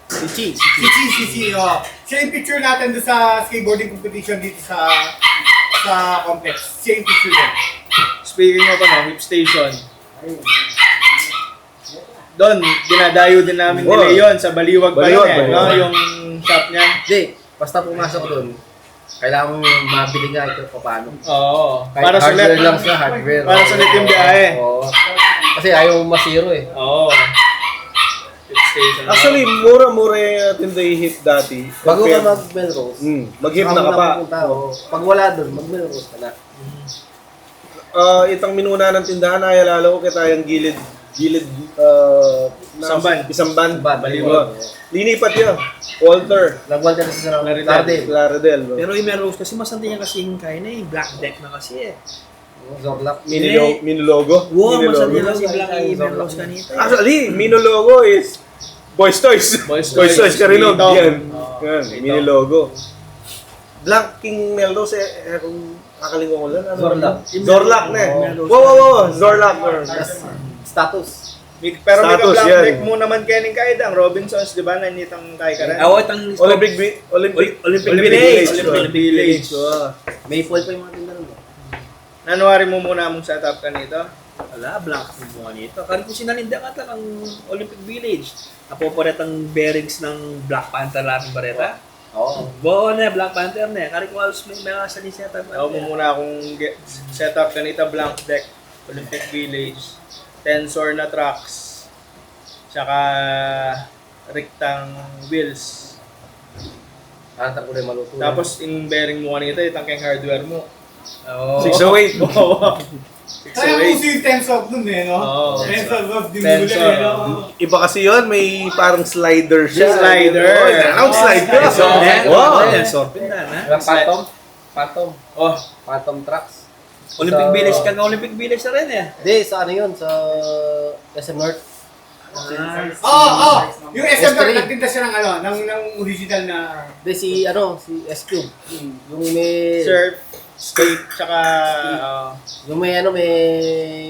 Si Si oh. Siya yung picture natin doon sa skateboarding competition dito sa complex. Siya yung picture doon. Speaking of Whip Station. Doon, dinadayo din namin ni Leon sa Baliwag pa yun eh, no? Yung shop niya. Hindi, basta pumasok doon, kailangan mo mabili nga ito paano. Oo. Kahit Para sulit hardware lang siya, hardware. Para sulit yung biyahe. Oo. Kasi ayaw mo masiro eh. Oo. Whip Station. Actually, mura-mura yung tinda hit dati. Bago ka mag-Melrose, mag-hit na ka pa. Pag wala doon, mag-Melrose ka na. Itang minuna ng tindahan, naalala ko kita yung gilid Isamban. Baliwag. Linipat yun. Walter. Nag-Walter kasi sa Laredel. Pero yung Melrose kasi masanti niya kasi yung kaya na eh. Black deck na kasi eh. Zorlap. Minilogo. Wow, masanti na si Black Melrose kanita eh. Actually, Minilogo is Boys Toys. Boys Boys Toys Karinog. Ito. Yan. Yan. Minilogo. Black King Melrose kung kakalimutan ko lang. Zorlak na eh. Wow. Zorlak. Status. Pero may Status, ka-black yan. deck mo naman Kening Kaidang. Robinsons, di ba? Nanitang kay ka rin. Itang Olympic Village. Olympic Village. May foil pa yung mga tindahan mo. Nanuwari mo muna mong setup ka nito. Wala, blank yung mga nito. Kaya kung sinalinda ka ng Olympic Village, napoparet ang bearings ng Black Panther natin bareta. Oo. Buo na, Black Panther na. Kaya kung alos may mga sa setup natin. Ako mo muna akong setup ka nito. Blank deck. Olympic Village. Tensor na tracks. Tsaka rectang wheels. Hantar ko rin maluto. Tapos in bearing mo kanito, itangkeng hardware mo. Oh. 608. Oo. Kaya kung si Tensor nun eh, no? Oo. Tensor was din Tensor. no? Iba kasi yun, may parang slider siya. Slider. Ang slider. Wow. Wow. Sorpin na. Phantom trucks. Olympic Village, kang Olympic Village na rin eh. Hindi, sa ano yun? Sa SM North. Oo. Yung SM S3. nagtinda siya ng original na... Hindi, si S-Cube. Yung may... Surf, skate, tsaka Yung may may...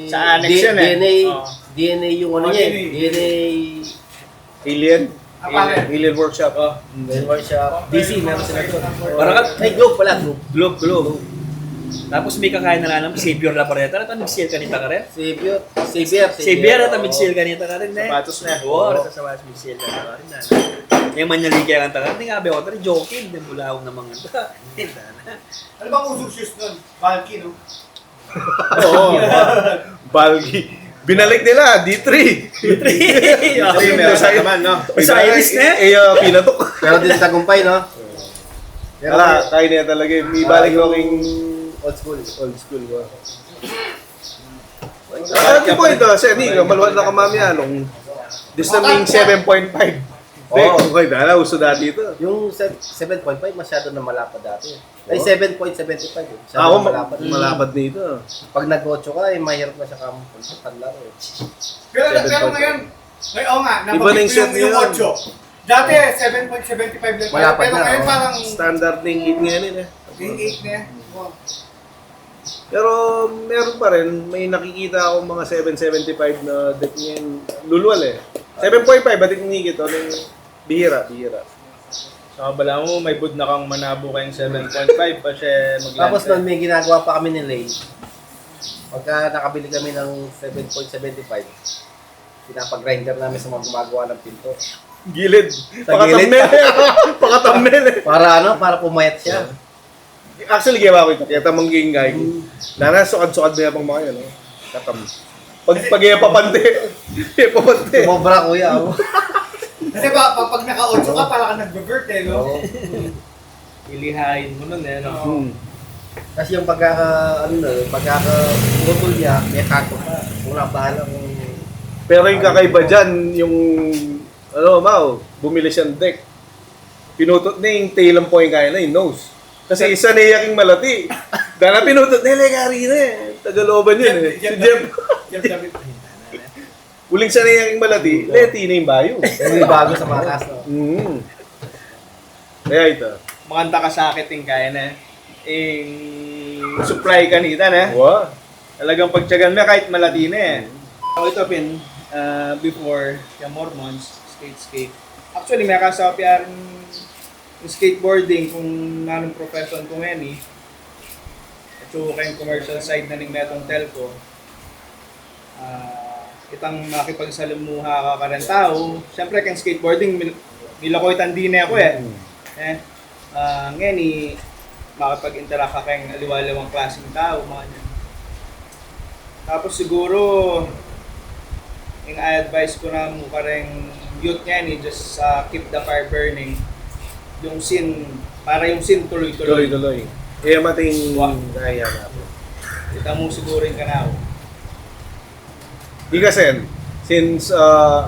Sa annex yun eh. DNA, Oo. DNA yung ano niya eh. DNA... Alien. Apparel. Alien Workshop. May workshop. DC, meron sila doon. Parang Ay, Globe pala, Globe. Globe. Tapos may kakain na lang, Savior La Pareta. Ito, nag-seal kanita ka rin. Savior. Ito, mag-seal kanita ka rin eh. sapatos na. Oo, ito sa mas mag-seal kanita ka rin na. Yung manyalika kang taga. Hindi nga, ako rin, joking. Hindi mula akong namang ito. Ano bang usong shoes nun? Bulky, no? Oo. Balgi. Binalik nila, D3. Kasi meron sa naman, no? Sa Iris na Pinatok. Pero din sa Tagumpay, no? Kaya niya talaga. May balik ko king old school. old school ba. Di po ito, Seni, maluwag na kamamaya nung distancing 7.5. Oo. Okay, dala, uso dati ito. Yung 7.5 masyado na malapad dati. Ay, 7.75. Masyado Ako, na malapad. malapad dito. Pag nag-8 ka, mahirap na siya panlaro. Pero ngayon, oo nga, Iba na yung set yung ngayon. 8. Dati, 7.75 lang. Malapad Pero na, ngayon oh. parang Standard na yung 8 ngayon eh. yung 8 na yan. Wow. Pero meron pa rin, may nakikita akong mga 7.75 na deck ngayon. Lulwal eh. 7.5, ba't yung higit? Ano yung bihira? Sa kabala mo, may bud na kang manabo kayong 7.5 pa siya maglante. Tapos nun, may ginagawa pa kami ni Lane. Pagka nakabili kami ng 7.75, pinapag-grinder namin sa mga gumagawa ng pinto. Gilid. Sa gilid. Pakatamnel eh. Para pumayat siya. Actually, gawa ko ito. Kaya tamang gingay. Nara, sukad-sukad na yung mga yun. Eh. Katam. Pag papante. Papante. Sumobra, kuya. Oh. Kasi pag naka-8 ka, parang ka nag-revert eh, no? Oo. Ilihain mo nun eh, no? Kasi yung pagkaka-utol niya, may kato pa. Una bahala kung... Pero yung kakaiba dyan, yung, bumili siyang deck. Pinutot na yung tail ang point kaya na, yung nose. Kasi isa na yaking malati. Dahil pinutot na yung legari na eh. Tagaloban yun eh. Si Jeff. Uling sa na yaking malati, leti na yung bayo. Hindi bago sa mga kaso. Kaya ito. Makanta ka sa akin yung kaya na. Supply kanita na. Wow. Talagang pagtyagan mo kahit malati na eh. Ako ito pin, before yung Mormons, skate. Actually, may kasabi yung skateboarding kung anong profession ko ngayon eh. At so, kayong commercial side na ng Metong Telco. Itang makipagsalamuha ka rin tao. Siyempre, kayong skateboarding, nilakoy tandi na ako eh. Ngayon eh, makipag-interact ka kayong aliwalawang klaseng tao, mga yan. Tapos siguro, yung advice ko na mukha rin youth niya ni just keep the fire burning. Yung sin, para yung sin tuloy-tuloy. Tuloy-tuloy. Kaya mating kaya na. Kita mo siguro yung kanaw. Di kasi, since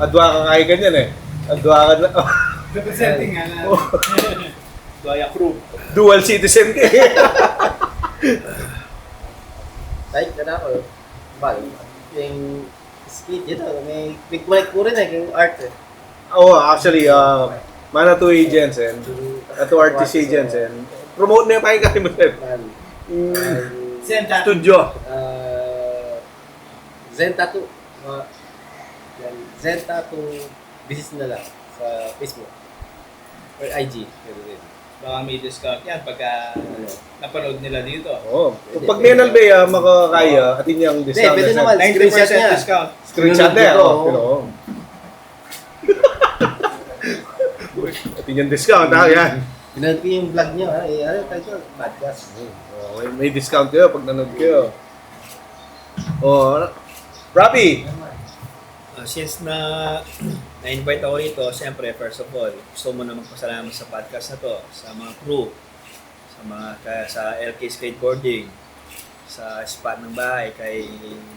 adwa ka kaya ganyan eh. Adwa ka na, Representing nga na. Gaya crew. dual citizen ka eh. Kahit ka na ako, yung skate dito, may big mic po rin yung art eh. Actually, mana to Jensen, to artist si Jensen. Promote na yung pakinggan mo sir. Senta. Studio. Zen Tattoo. Zen Tattoo business na lang sa Facebook or IG. Baka may discount yan pagka napanood nila dito. Oo. Pag may nalbeya, makakaya, atin yung Hindi, discount. pwede na naman. 90% Screenshot niya. discount. Screenshot na yan. Oo. Pero, atin yung discount, ha? Yan. Pinanood ko yung vlog niya. Ano title? Podcast. Okay, may discount kayo pag nanood kayo. Rapi! Since na-invite ako rito, siyempre, first of all, gusto mo na magpasalamat sa podcast na to, sa mga crew, sa LK Skateboarding, sa spot ng bahay kay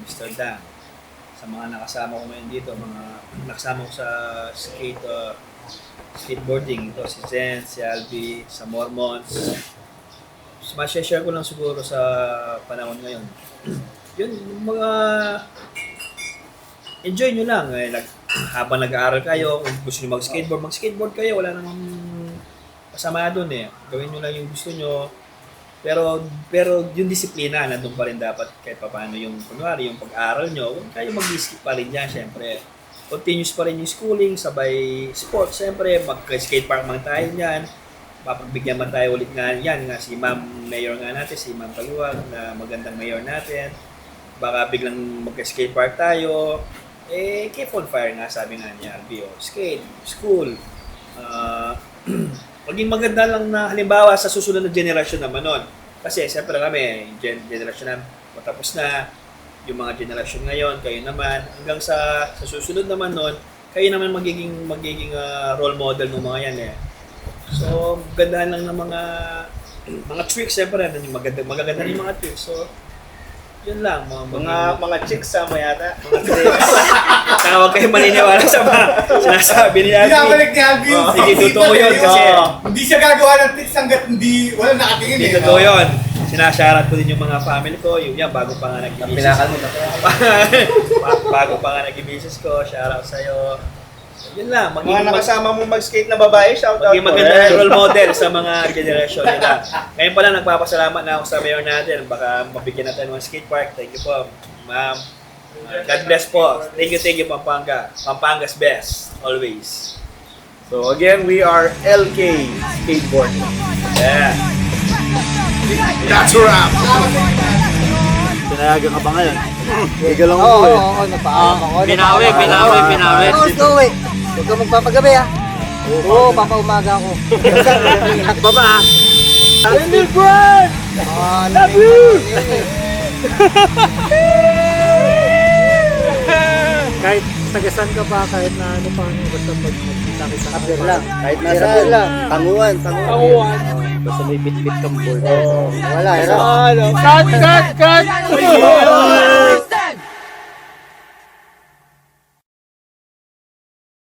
Mr. Dan, sa mga nakasama ko ngayon dito, mga nakasama ko sa skateboarding, ito si Zen, si Albi, sa Mormons. Ma-share ko lang siguro sa panahon ngayon. Yun, yung mga enjoy nyo lang. Habang nag-aaral kayo, kung gusto nyo mag-skateboard kayo. Wala namang kasama doon eh. Gawin nyo lang yung gusto nyo. Pero yung disiplina, nandun pa rin dapat kahit paano yung, kunwari, yung pag-aaral nyo. Huwag kayo mag-skip pa rin dyan, syempre. Continuous pa rin yung schooling, sabay sports, syempre. Mag-skate park man tayo dyan. Mapagbigyan man tayo ulit nga yan. Nga si Ma'am Mayor nga natin, si Ma'am Paluwag, na magandang mayor natin. Baka biglang mag-skate park tayo. Keep on fire nga, sabi nga niya, Albio. Skate, school. Maging maganda lang na halimbawa sa susunod na generasyon naman nun. Kasi siyempre kami, generasyon na matapos na, yung mga generasyon ngayon, kayo naman, hanggang sa susunod naman nun, kayo naman magiging role model ng mga yan eh. So, gandahan lang ng mga tricks, siyempre, magaganda yung mga tricks. So, Yun lang, Mga chicks sama yata. Saka huwag kayo maniniwala sa mga sinasabi ni Alvin. Binabalik ni Alvin. Hindi totoo yun kasi Hindi siya gagawa ng tricks hanggat wala nakatingin hindi eh. totoo yun. Sinasharat ko din yung mga family ko, yun yan, bago pa nga nag-misis. Pinakal mo na. Bago pa nga nag-misis ko, shoutout sa'yo. Yun lang, Mga nakasama mo mag-skate na babae, shout out maging maganda role model sa mga generation nila. Ngayon pala nagpapasalamat na ako sa mayor natin. Baka mabigyan natin ng skate park. Thank you po, ma'am. God bless po. Thank you, Pampanga. Pampanga's best, always. So again, we are LK Skateboard. Yeah. That's a wrap! Tinayagan ka ba ngayon? Ikaw lang Oo, oo, napaalam ako. Binawi. Huwag ka uwi. Huwag ka magpapagabi ha. Oo, papaumaga ako. Ingat ba ba? Love you! Kahit tagasan ka pa, kahit na ano pa, basta magkita kita. After lang. Kahit After lang. Tanguan. Basta may bit-bit kang board. Wala, Cut!